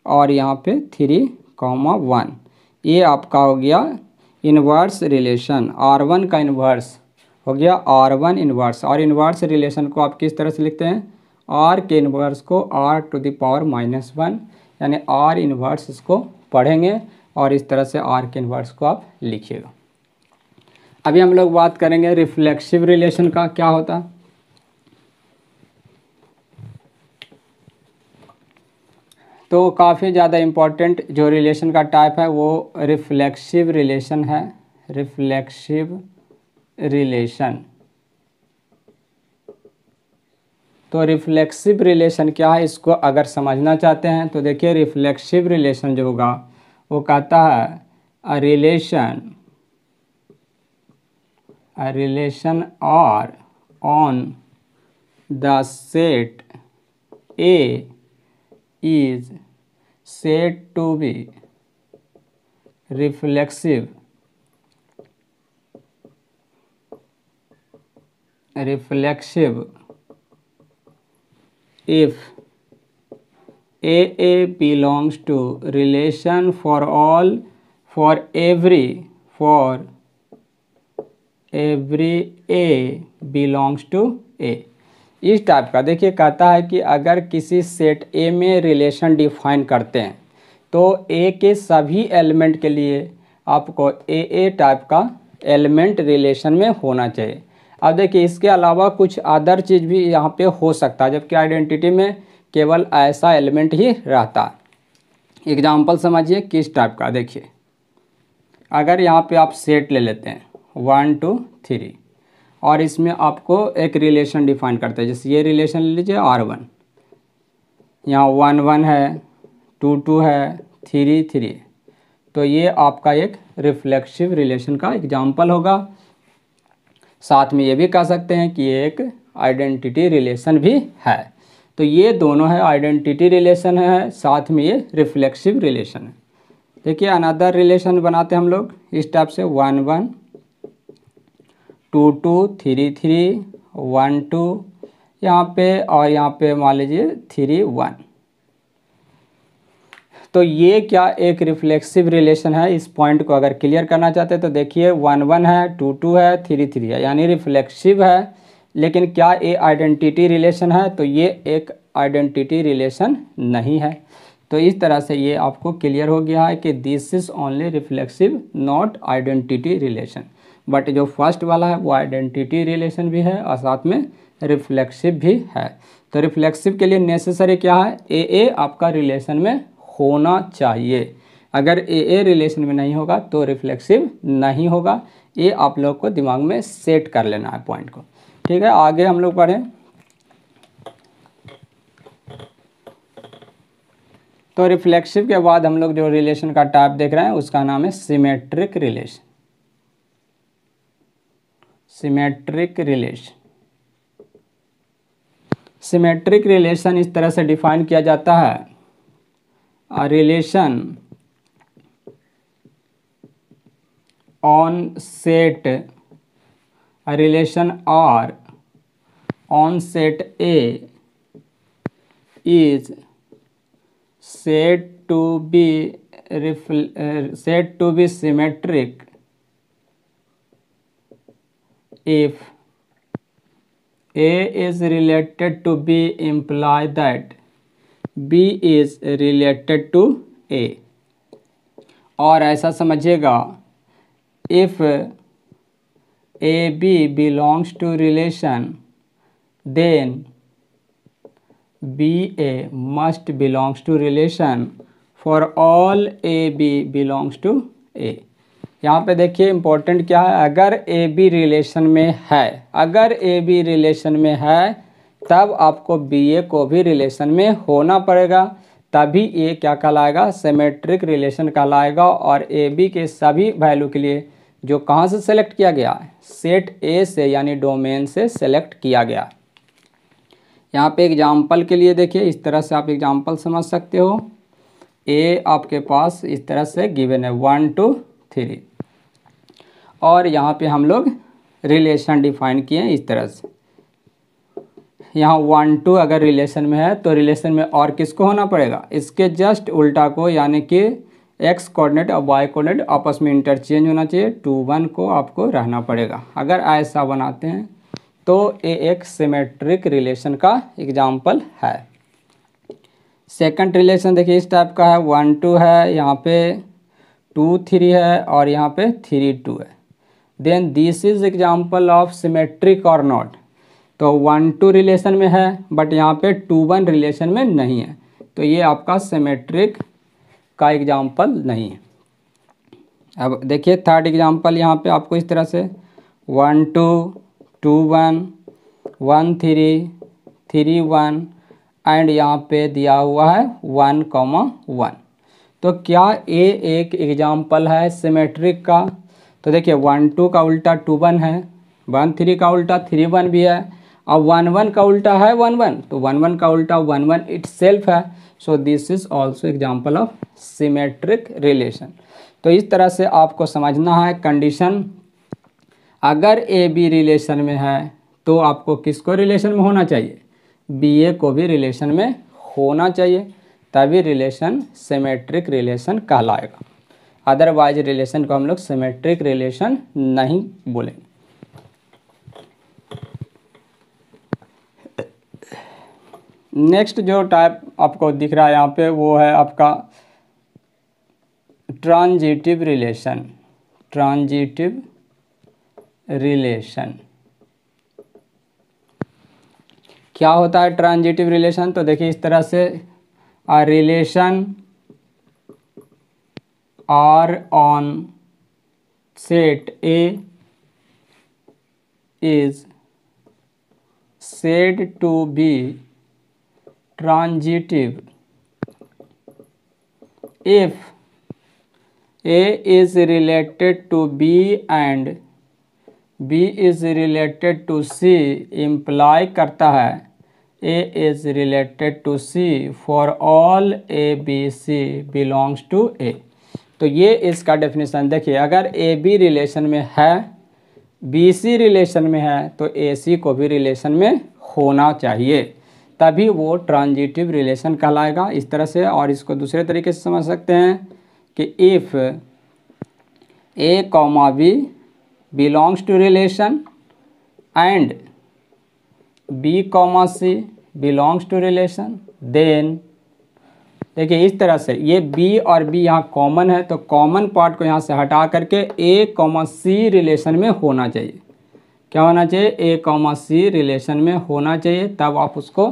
और यहाँ पे 3 1। ये आपका हो गया इन्वर्स रिलेशन। R1 का इन्वर्स हो गया R1 इन्वर्स। और इन्वर्स रिलेशन को आप किस तरह से लिखते हैं, R के इन्वर्स को R टू द पावर -1, यानी R इन्वर्स इसको पढ़ेंगे और इस तरह से R के इन्वर्स को आप लिखिएगा। अभी हम लोग बात करेंगे रिफ्लेक्सिव रिलेशन का क्या होता है। तो काफ़ी ज़्यादा इम्पोर्टेंट जो रिलेशन का टाइप है वो रिफ्लेक्सिव रिलेशन है। Reflexive relation. तो रिफ्लेक्सिव रिलेशन क्या है, इसको अगर समझना चाहते हैं तो देखिए रिफ्लेक्सिव रिलेशन जो होगा वो कहता है a relation R on the set A is said to be reflexive if A belongs to relation for all for every A belongs to A। इस टाइप का देखिए कहता है कि अगर किसी सेट ए में रिलेशन डिफाइन करते हैं तो ए के सभी एलिमेंट के लिए आपको ए टाइप का एलिमेंट रिलेशन में होना चाहिए। अब देखिए इसके अलावा कुछ अदर चीज़ भी यहाँ पे हो सकता है, जबकि आइडेंटिटी में केवल ऐसा एलिमेंट ही रहता है। एग्जाम्पल समझिए किस टाइप का, देखिए अगर यहाँ पे आप सेट ले लेते हैं 1 2 3 और इसमें आपको एक रिलेशन डिफाइन करते हैं, जैसे ये रिलेशन ले लीजिए R1, यहाँ 1 1 है, 2 2 है, 3 3, तो ये आपका एक रिफ्लेक्सिव रिलेशन का एग्जाम्पल होगा। साथ में ये भी कह सकते हैं कि ये एक आइडेंटिटी रिलेशन भी है। तो ये दोनों है, आइडेंटिटी रिलेशन है, साथ में ये रिफ्लेक्सिव रिलेशन है। देखिए अनदर रिलेशन बनाते हैं हम लोग इस टाइप से 1 1 2 2 3 3 1 2 यहाँ पे, और यहाँ पे मान लीजिए 3 1। तो ये क्या एक रिफ्लेक्सिव रिलेशन है। इस पॉइंट को अगर क्लियर करना चाहते हैं तो देखिए 1 1 है, 2 2 है, 3 3 है, यानी रिफ्लेक्सिव है। लेकिन क्या ये आइडेंटिटी रिलेशन है? तो ये एक आइडेंटिटी रिलेशन नहीं है। तो इस तरह से ये आपको क्लियर हो गया है कि this is only reflexive not identity relation. But जो फर्स्ट वाला है वो आइडेंटिटी रिलेशन भी है और साथ में रिफ्लेक्सिव भी है। तो रिफ्लेक्सिव के लिए नेसेसरी क्या है? ए आपका रिलेशन में होना चाहिए। अगर ए रिलेशन में नहीं होगा तो रिफ्लेक्सिव नहीं होगा। ये आप लोग को दिमाग में सेट कर लेना है पॉइंट को। ठीक है, आगे हम लोग पढ़ें। तो रिफ्लेक्सिव के बाद हम लोग जो रिलेशन का टाइप देख रहे हैं उसका नाम है symmetric relation. Symmetric relation, symmetric relation इस तरह से डिफाइन किया जाता है, a relation on set, a relation R on set A is said to be symmetric if A is related to B imply that B is related to A। और ऐसा समझिएगा if AB belongs to relation then BA must belongs to relation for all AB belongs to A। यहाँ पे देखिए important क्या है, अगर AB relation में है, अगर AB रिलेशन में है तब आपको BA को भी रिलेशन में होना पड़ेगा, तभी ये क्या कहलाएगा? सिमेट्रिक रिलेशन कहलाएगा। और AB के सभी वैल्यू के लिए जो कहाँ से सेलेक्ट किया गया है? सेट A से, यानी डोमेन से सेलेक्ट किया गया। यहाँ पे एग्जाम्पल के लिए देखिए इस तरह से आप एग्जाम्पल समझ सकते हो। A आपके पास इस तरह से गिवन है 1 2 3, और यहाँ पे हम लोग रिलेशन डिफाइन किए हैं इस तरह से। यहाँ 1 2 अगर रिलेशन में है तो रिलेशन में और किसको होना पड़ेगा? इसके जस्ट उल्टा को, यानी कि एक्स कोऑर्डिनेट और वाई कोऑर्डिनेट आपस में इंटरचेंज होना चाहिए। 2 1 को आपको रहना पड़ेगा। अगर ऐसा बनाते हैं तो ये एक सिमेट्रिक रिलेशन का एग्जाम्पल है। सेकंड रिलेशन देखिए इस टाइप का है, 1 2 है, यहाँ पे 2 3 है और यहाँ पे 3 2 है। Then this is example of symmetric और नॉट। तो 1 2 रिलेशन में है बट यहाँ पे 2 1 रिलेशन में नहीं है, तो ये आपका सिमेट्रिक का एग्जाम्पल नहीं है। अब देखिए थर्ड एग्जाम्पल यहाँ पे आपको इस तरह से 1 2 2 1 1 3 3 1 एंड यहाँ पे दिया हुआ है 1 1। तो क्या ये एक एग्जाम्पल है सिमेट्रिक का? तो देखिए 1 2 का उल्टा 2 1 है, 1 3 का उल्टा 3 1 भी है, और 1 1 का उल्टा है 1 1, तो 1 1 का उल्टा 1 1 इटसेल्फ है। So this is also example of symmetric relation. तो इस तरह से आपको समझना है कंडीशन, अगर ए बी रिलेशन में है तो आपको किसको रिलेशन में होना चाहिए? बी ए को भी रिलेशन में होना चाहिए, तभी रिलेशन सिमेट्रिक रिलेशन कहलाएगा। अदरवाइज रिलेशन को हम लोग सिमेट्रिक रिलेशन नहीं बोलेंगे। नेक्स्ट जो टाइप आपको दिख रहा है यहाँ पे वो है आपका ट्रांजिटिव रिलेशन। ट्रांजिटिव रिलेशन क्या होता है? ट्रांजिटिव रिलेशन तो देखिए इस तरह से, a relation R on set A is said to be transitive if A is related to B and B is related to C imply करता है A is related to C for all A B C belongs to A. तो ये इसका definition देखिए, अगर A B relation में है, B C relation में है, तो ए सी को भी रिलेशन में होना चाहिए, तभी वो ट्रांजिटिव रिलेशन कहलाएगा। इस तरह से, और इसको दूसरे तरीके से समझ सकते हैं कि if A comma B belongs to relation and B comma C belongs to relation, then देखिए इस तरह से, ये बी और बी यहाँ कॉमन है, तो कॉमन पार्ट को यहाँ से हटा करके ए कॉमा सी रिलेशन में होना चाहिए। क्या होना चाहिए? ए कॉमा सी रिलेशन में होना चाहिए, तब आप उसको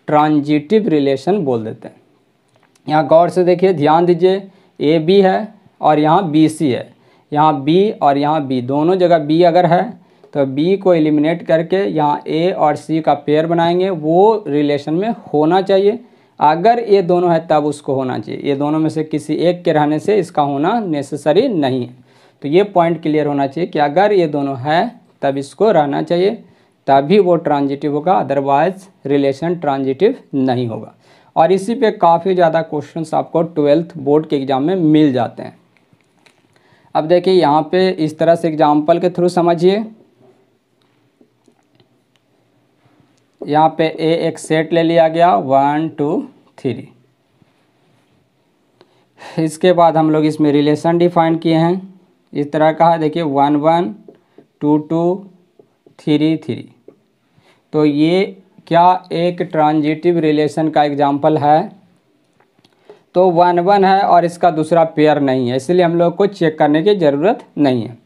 ट्रांजिटिव रिलेशन बोल देते हैं। यहाँ गौर से देखिए, ध्यान दीजिए, ए बी है और यहाँ बी सी है, यहाँ बी और यहाँ बी, दोनों जगह बी अगर है तो बी को एलिमिनेट करके यहाँ ए और सी का पेयर बनाएंगे, वो रिलेशन में होना चाहिए। अगर ये दोनों है तब उसको होना चाहिए, ये दोनों में से किसी एक के रहने से इसका होना नेसेसरी नहीं है। तो ये पॉइंट क्लियर होना चाहिए कि अगर ये दोनों है तब इसको रहना चाहिए, तभी वो ट्रांजिटिव होगा, अदरवाइज रिलेशन ट्रांजिटिव नहीं होगा। और इसी पे काफ़ी ज़्यादा क्वेश्चंस आपको 12th बोर्ड के एग्ज़ाम में मिल जाते हैं। अब देखिए यहाँ पे इस तरह से एग्जाम्पल के थ्रू समझिए। यहाँ पे ए एक सेट ले लिया गया 1 2 3। इसके बाद हम लोग इसमें रिलेशन डिफाइन किए हैं, इस तरह का है, देखिए 1 1 2 2 3 3। तो ये क्या एक ट्रांजिटिव रिलेशन का एग्जाम्पल है? तो 1 1 है और इसका दूसरा पेयर नहीं है, इसलिए हम लोग को चेक करने की ज़रूरत नहीं है।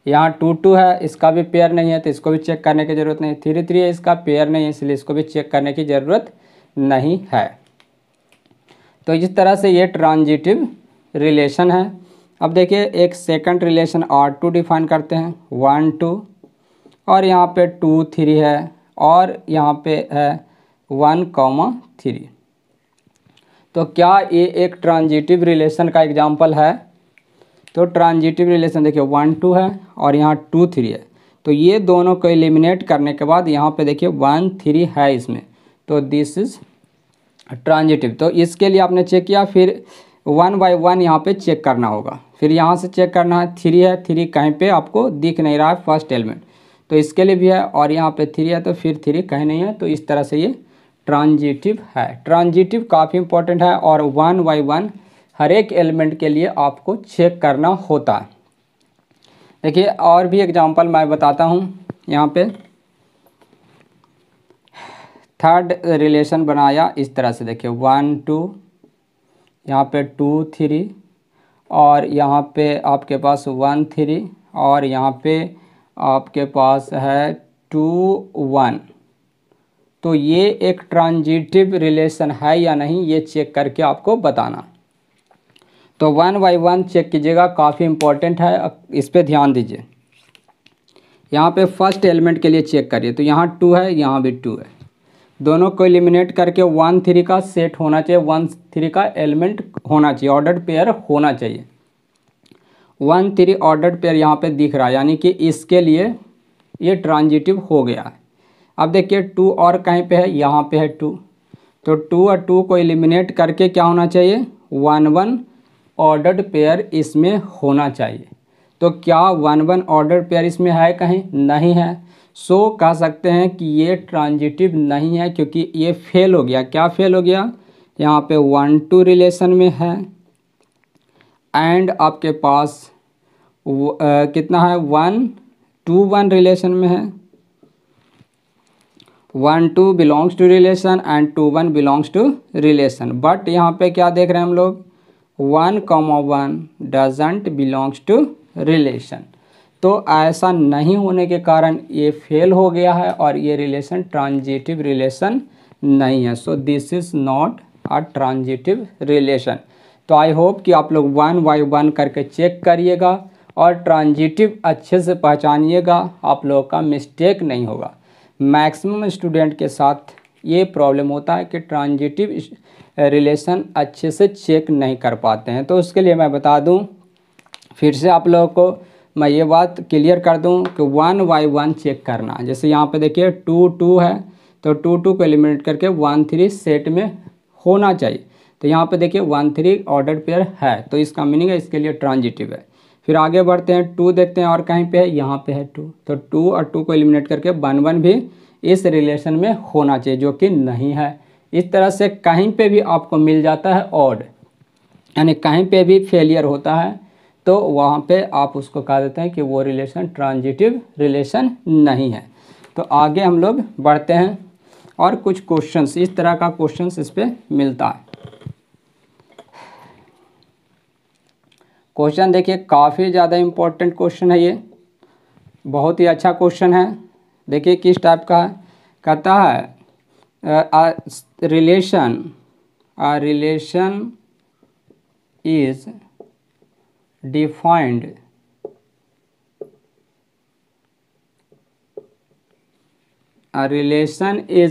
यहाँ 2 2 है, इसका भी पेयर नहीं है, तो इसको भी चेक करने की ज़रूरत नहीं है। 3 3 है, इसका पेयर नहीं है, इसलिए इसको भी चेक करने की ज़रूरत नहीं है। तो इस तरह से ये ट्रांजिटिव रिलेशन है। अब देखिए एक सेकंड रिलेशन R2 डिफाइन करते हैं, 1 2, और यहाँ पे 2 3 है, और यहाँ पे है 1 3। तो क्या ये एक ट्रांजिटिव रिलेशन का एग्जाम्पल है? तो ट्रांजिटिव रिलेशन देखिए 1 2 है और यहाँ 2 3 है, तो ये दोनों को एलिमिनेट करने के बाद यहाँ पे देखिए 1 3 है इसमें, तो दिस इज ट्रांजिटिव। तो इसके लिए आपने चेक किया, फिर 1 बाय 1 यहाँ पे चेक करना होगा, फिर यहाँ से चेक करना है। 3 है, 3 कहीं पे आपको दिख नहीं रहा है फर्स्ट एलिमेंट, तो इसके लिए भी है, और यहाँ पे 3 है तो फिर 3 कहीं नहीं है, तो इस तरह से ये ट्रांजिटिव है। ट्रांजिटिव काफ़ी इंपॉर्टेंट है, और 1 बाय 1 हर एक एलिमेंट के लिए आपको चेक करना होता है। देखिए और भी एग्जांपल मैं बताता हूँ। यहाँ पे थर्ड रिलेशन बनाया इस तरह से, देखिए 1 2, यहाँ पे 2 3, और यहाँ पे आपके पास 1 3, और यहाँ पे आपके पास है 2 1। तो ये एक ट्रांजिटिव रिलेशन है या नहीं, ये चेक करके आपको बताना। तो 1 बाय 1 चेक कीजिएगा, काफ़ी इंपॉर्टेंट है, इस पर ध्यान दीजिए। यहाँ पे फर्स्ट एलिमेंट के लिए चेक करिए, तो यहाँ 2 है, यहाँ भी 2 है, दोनों को एलिमिनेट करके 1 3 का सेट होना चाहिए, 1 3 का एलिमेंट होना चाहिए, ऑर्डर्ड पेयर होना चाहिए। 1 3 ऑर्डर्ड पेयर यहाँ पे दिख रहा है, यानी कि इसके लिए ये ट्रांजिटिव हो गया है। अब देखिए 2 और कहीं पे है, यहाँ पे है 2, तो 2 और 2 को एलिमिनेट करके क्या होना चाहिए? 1 1 ऑर्डर्ड पेयर इसमें होना चाहिए। तो क्या 1 1 ऑर्डर्ड पेयर इसमें है? कहीं नहीं है। सो कह सकते हैं कि ये ट्रांजिटिव नहीं है, क्योंकि ये फेल हो गया। क्या फेल हो गया? यहाँ पे 1 2 रिलेशन में है, एंड आपके पास कितना है? 1 2 1 रिलेशन में है। 1 2 belongs to relation and 2 1 belongs to relation, but यहाँ पे क्या देख रहे हैं हम लोग? 1 1 डजंट बिलोंग्स टू रिलेशन। तो ऐसा नहीं होने के कारण ये फेल हो गया है, और ये रिलेशन ट्रांजिटिव रिलेशन नहीं है। So this is not a transitive relation. तो आई होप कि आप लोग 1 बाय 1 करके चेक करिएगा, और ट्रांजिटिव अच्छे से पहचानिएगा, आप लोगों का मिस्टेक नहीं होगा। मैक्सिमम स्टूडेंट के साथ ये प्रॉब्लम होता है कि ट्रांजिटिव रिलेशन अच्छे से चेक नहीं कर पाते हैं। तो उसके लिए मैं बता दूं फिर से आप लोगों को, मैं ये बात क्लियर कर दूं कि 1 बाय 1 चेक करना। जैसे यहाँ पे देखिए 2 2 है तो 2 2 को एलिमिनेट करके 1 3 सेट में होना चाहिए। तो यहाँ पे देखिए 1 3 ऑर्डर्ड पेयर है, तो इसका मीनिंग है इसके लिए ट्रांजिटिव है। फिर आगे बढ़ते हैं, 2 देखते हैं और कहीं पे है, यहाँ पे है 2, तो 2 और 2 को एलिमिनेट करके 1 1 भी इस रिलेशन में होना चाहिए, जो कि नहीं है। इस तरह से कहीं पे भी आपको मिल जाता है ऑड, यानी कहीं पे भी फेलियर होता है तो वहाँ पे आप उसको कह देते हैं कि वो रिलेशन ट्रांजिटिव रिलेशन नहीं है। तो आगे हम लोग बढ़ते हैं और कुछ क्वेश्चंस, इस तरह का क्वेश्चंस इस पे मिलता है। क्वेश्चन देखिए काफ़ी ज़्यादा इम्पोर्टेंट क्वेश्चन है, ये बहुत ही अच्छा क्वेश्चन है। देखिए किस टाइप का है, कहता है relation is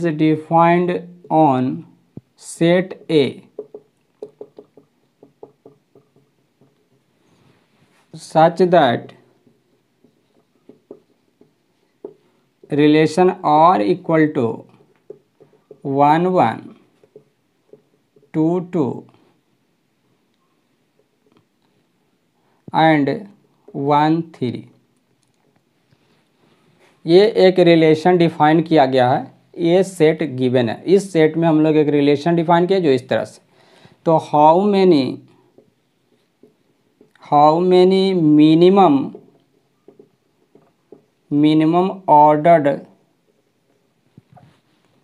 defined on set A such that relation R equal to 1 1 2 2 and 1 3। ये एक रिलेशन डिफाइन किया गया है, ये सेट गिवन है। इस सेट में हम लोग एक रिलेशन डिफाइन किया जो इस तरह से, तो how many minimum ordered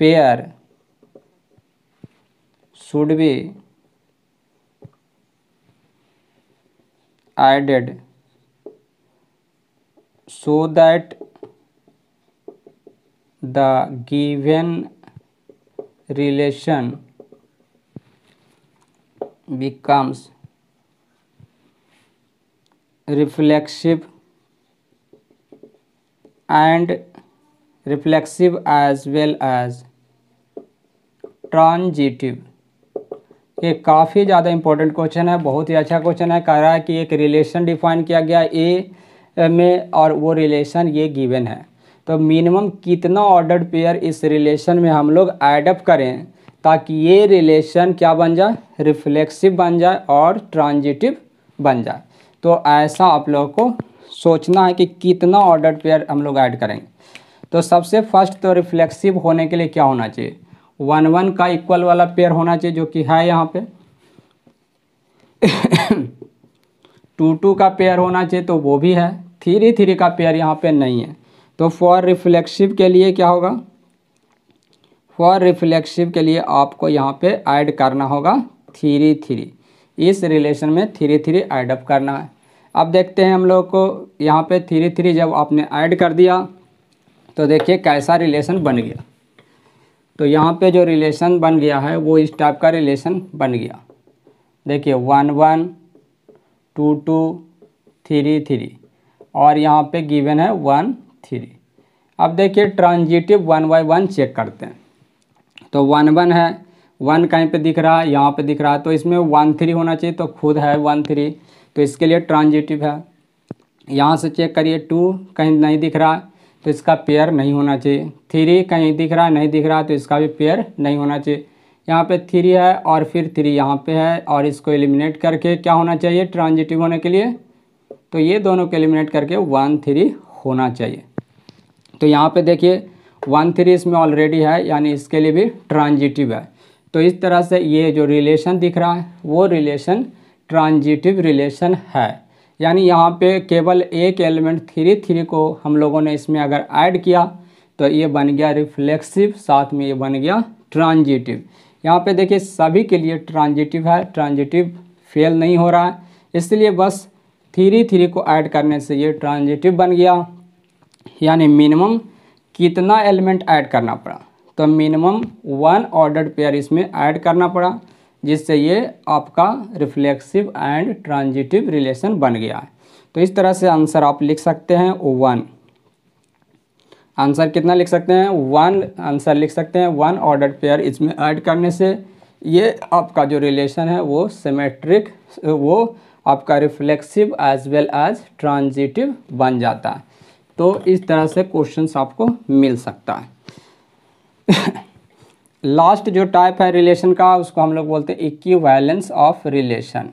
pair should be added so that the given relation becomes reflexive as well as transitive। ये काफ़ी ज़्यादा इंपॉर्टेंट क्वेश्चन है, बहुत ही अच्छा क्वेश्चन है। कह रहा है कि एक रिलेशन डिफाइन किया गया ए में और वो रिलेशन ये गिवन है, तो मिनिमम कितना ऑर्डर्ड पेयर इस रिलेशन में हम लोग ऐडअप करें ताकि ये रिलेशन क्या बन जाए, रिफ्लेक्सिव बन जाए और ट्रांजिटिव बन जाए। तो ऐसा आप लोगों को सोचना है कि कितना ऑर्डर्ड पेयर हम लोग ऐड करेंगे। तो सबसे फर्स्ट तो रिफ्लेक्सिव होने के लिए क्या होना चाहिए, 1 1 का इक्वल वाला पेयर होना चाहिए जो कि है यहाँ पे 2 2 का पेयर होना चाहिए तो वो भी है, 3 3 का पेयर यहाँ पे नहीं है। तो फॉर रिफ्लेक्सिव के लिए क्या होगा, फॉर रिफ्लेक्सिव के लिए आपको यहाँ पे ऐड करना होगा 3 3, इस रिलेशन में 3 3 ऐडअप करना है। अब देखते हैं हम लोग को यहाँ पे 3 3 जब आपने ऐड कर दिया तो देखिए कैसा रिलेशन बन गया। तो यहाँ पे जो रिलेशन बन गया है वो इस टाइप का रिलेशन बन गया। देखिए 1 1 2 2 3 3 और यहाँ पे गिवन है 1 3। अब देखिए ट्रांजिटिव 1 बाय 1 चेक करते हैं। तो 1 1 है, 1 कहीं पे दिख रहा है, यहाँ पे दिख रहा है, तो इसमें 1 3 होना चाहिए, तो खुद है 1 3, तो इसके लिए ट्रांजिटिव है। यहाँ से चेक करिए 2 कहीं नहीं दिख रहा है तो इसका पेयर नहीं होना चाहिए, 3 कहीं दिख रहा है नहीं दिख रहा तो इसका भी पेयर नहीं होना चाहिए। यहाँ पे 3 है और फिर 3 यहाँ पे है और इसको एलिमिनेट करके क्या होना चाहिए ट्रांजिटिव होने के लिए, तो ये दोनों को एलिमिनेट करके 1 3 होना चाहिए। तो यहाँ पे देखिए 1 3 इसमें ऑलरेडी है, यानी इसके लिए भी ट्रांजिटिव है। तो इस तरह से ये जो रिलेशन दिख रहा है वो रिलेशन ट्रांजिटिव रिलेशन है, यानी यहाँ पे केवल एक एलिमेंट 3 3 को हम लोगों ने इसमें अगर ऐड किया तो ये बन गया रिफ्लेक्सिव, साथ में ये बन गया ट्रांजिटिव। यहाँ पे देखिए सभी के लिए ट्रांजिटिव है, ट्रांजिटिव फेल नहीं हो रहा है, इसलिए बस 3 3 को ऐड करने से ये ट्रांजिटिव बन गया। यानी मिनिमम कितना एलिमेंट ऐड करना पड़ा, तो मिनिमम 1 ऑर्डर्ड पेयर इसमें ऐड करना पड़ा, जिससे ये आपका रिफ्लेक्सिव एंड ट्रांजिटिव रिलेशन बन गया है। तो इस तरह से आंसर आप लिख सकते हैं 1। आंसर कितना लिख सकते हैं 1 आंसर लिख सकते हैं। 1 ऑर्डर्ड पेयर इसमें ऐड करने से ये आपका जो रिलेशन है वो सिमेट्रिक, वो आपका reflexive as well as transitive बन जाता है। तो इस तरह से क्वेश्चंस आपको मिल सकता है। लास्ट जो टाइप है रिलेशन का उसको हम लोग बोलते हैं equivalence of relation.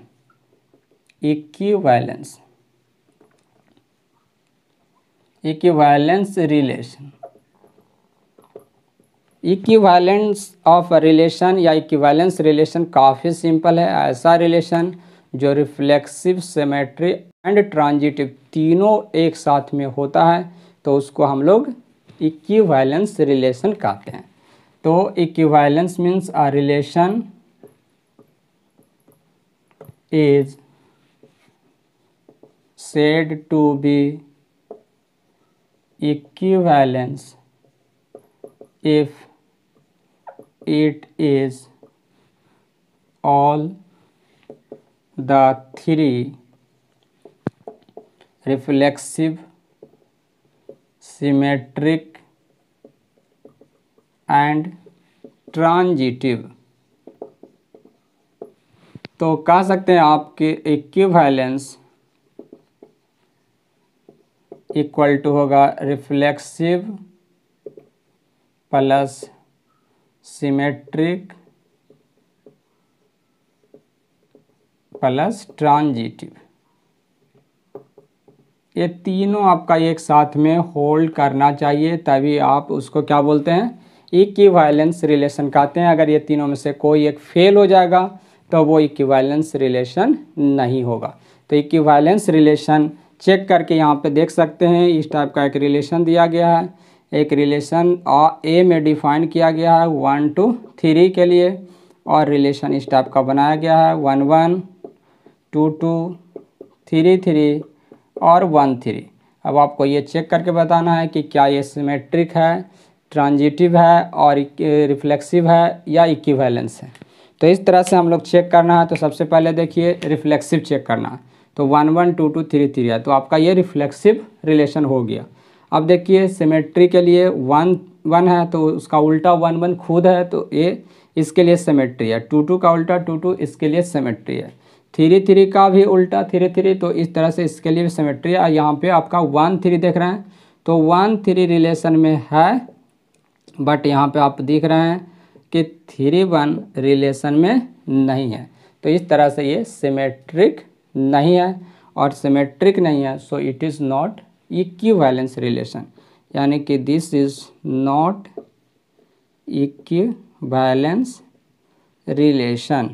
Equivalence relation. Equivalence of relation या इक्विवेलेंस रिलेशन काफ़ी सिंपल है। ऐसा रिलेशन जो रिफ्लेक्सिव, सिमेट्री एंड ट्रांजिटिव तीनों एक साथ में होता है तो उसको हम लोग इक्विवेलेंस रिलेशन कहते हैं। तो equivalence means a relation is said to be equivalence if it is all the three reflexive, symmetric and transitive। तो कह सकते हैं आपके इक्विवेलेंस इक्वल टू होगा reflexive plus symmetric plus transitive. ये तीनों आपका एक साथ में होल्ड करना चाहिए, तभी आप उसको क्या बोलते हैं, इक्विवेलेंस रिलेशन कहते हैं। अगर ये तीनों में से कोई एक फेल हो जाएगा तो वो इक्विवेलेंस रिलेशन नहीं होगा। तो इक्विवेलेंस रिलेशन चेक करके यहाँ पे देख सकते हैं। इस टाइप का एक रिलेशन दिया गया है। एक रिलेशन ए में डिफाइन किया गया है 1 to 3 के लिए, और रिलेशन इस टाइप का बनाया गया है 1 1 2 2 3 3 और 1 3। अब आपको ये चेक करके बताना है कि क्या ये सिमेट्रिक है, ट्रांजिटिव है और रिफ्लेक्सिव है या इक्विवेलेंस है। तो इस तरह से हम लोग चेक करना है। तो सबसे पहले देखिए रिफ्लेक्सिव चेक करना है। तो 1 1 2 2 3 3 है, तो आपका ये रिफ्लेक्सिव रिलेशन हो गया। अब देखिए सिमेट्री के लिए 1 1 है तो उसका उल्टा 1 1 खुद है, तो ये इसके लिए सिमेट्री है। 2 2 का उल्टा 2 2 इसके लिए सिमेट्री है। 3 3 का भी उल्टा 3 3, तो इस तरह से इसके लिए भी सिमेट्री है। यहाँ पे आपका 1 3 देख रहे हैं, तो 1 3 रिलेशन में है, बट यहाँ पे आप देख रहे हैं कि 3 1 रिलेशन में नहीं है। तो इस तरह से ये सिमेट्रिक नहीं है, और सिमेट्रिक नहीं है so it is not equivalence relation, यानी कि this is not equivalence relation.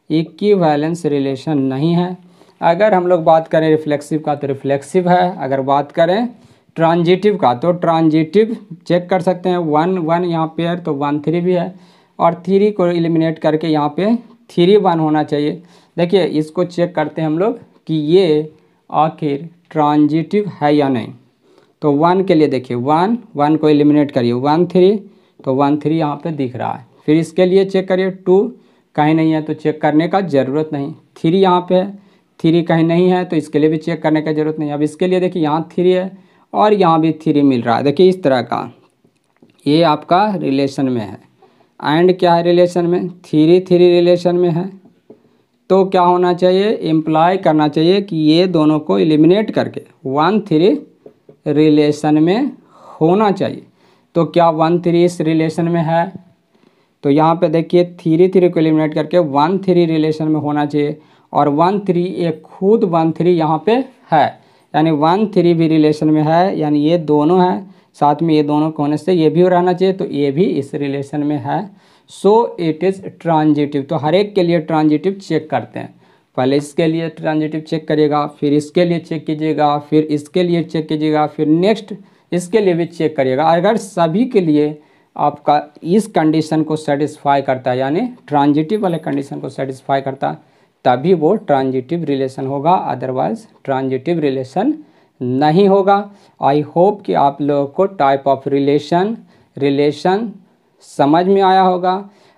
Equivalence relation नहीं है। अगर हम लोग बात करें रिफ्लेक्सिव का तो रिफ्लेक्सिव है। अगर बात करें ट्रांजिटिव का तो ट्रांजिटिव चेक कर सकते हैं। 1 1 यहाँ पे है तो 1 3 भी है, और 3 को एलिमिनेट करके यहाँ पे 3 1 होना चाहिए। देखिए इसको चेक करते हैं हम लोग कि ये आखिर ट्रांजिटिव है या नहीं। तो 1 के लिए देखिए 1 1 को एलिमिनेट करिए 1 3, तो 1 3 यहाँ पे दिख रहा है। फिर इसके लिए चेक करिए 2 कहीं नहीं है तो चेक करने का ज़रूरत नहीं। 3 यहाँ पे है, 3 कहीं नहीं है तो इसके लिए भी चेक करने का ज़रूरत नहीं। अब इसके लिए देखिए यहाँ 3 है और यहाँ भी 3 मिल रहा है। देखिए इस तरह का ये आपका रिलेशन में है। एंड क्या है रिलेशन में, 3 3 रिलेशन में है। तो क्या होना चाहिए, इम्प्लाई करना चाहिए कि ये दोनों को एलिमिनेट करके 1 3 रिलेशन में होना चाहिए। तो क्या 1 3 इस रिलेशन में है, तो यहाँ पे देखिए 3 3 को एलिमिनेट करके 1 3 रिलेशन में होना चाहिए, और 1 3 एक खुद 1 3 यहाँ पे है, यानी 1 3 भी रिलेशन में है, यानी ये दोनों है साथ में, ये दोनों को होने से ये भी रहना चाहिए, तो ये भी इस रिलेशन में है। So it is transitive. तो हर एक के लिए ट्रांजिटिव चेक करते हैं। पहले इसके लिए ट्रांजिटिव चेक करिएगा, फिर इसके लिए चेक कीजिएगा, फिर इसके लिए चेक कीजिएगा, फिर नेक्स्ट इसके लिए भी चेक करिएगा। अगर सभी के लिए आपका इस कंडीशन को सेटिस्फाई करता है, यानी ट्रांजिटिव वाले कंडीशन को सेटिस्फाई करता है, तभी वो ट्रांजिटिव रिलेशन होगा, अदरवाइज ट्रांजिटिव रिलेशन नहीं होगा। आई होप कि आप लोगों को टाइप ऑफ रिलेशन समझ में आया होगा।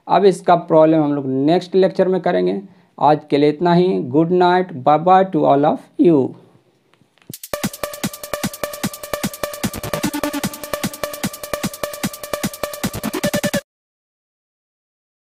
अब इसका प्रॉब्लम हम लोग नेक्स्ट लेक्चर में करेंगे। आज के लिए इतना ही। Good night, bye bye to all of you.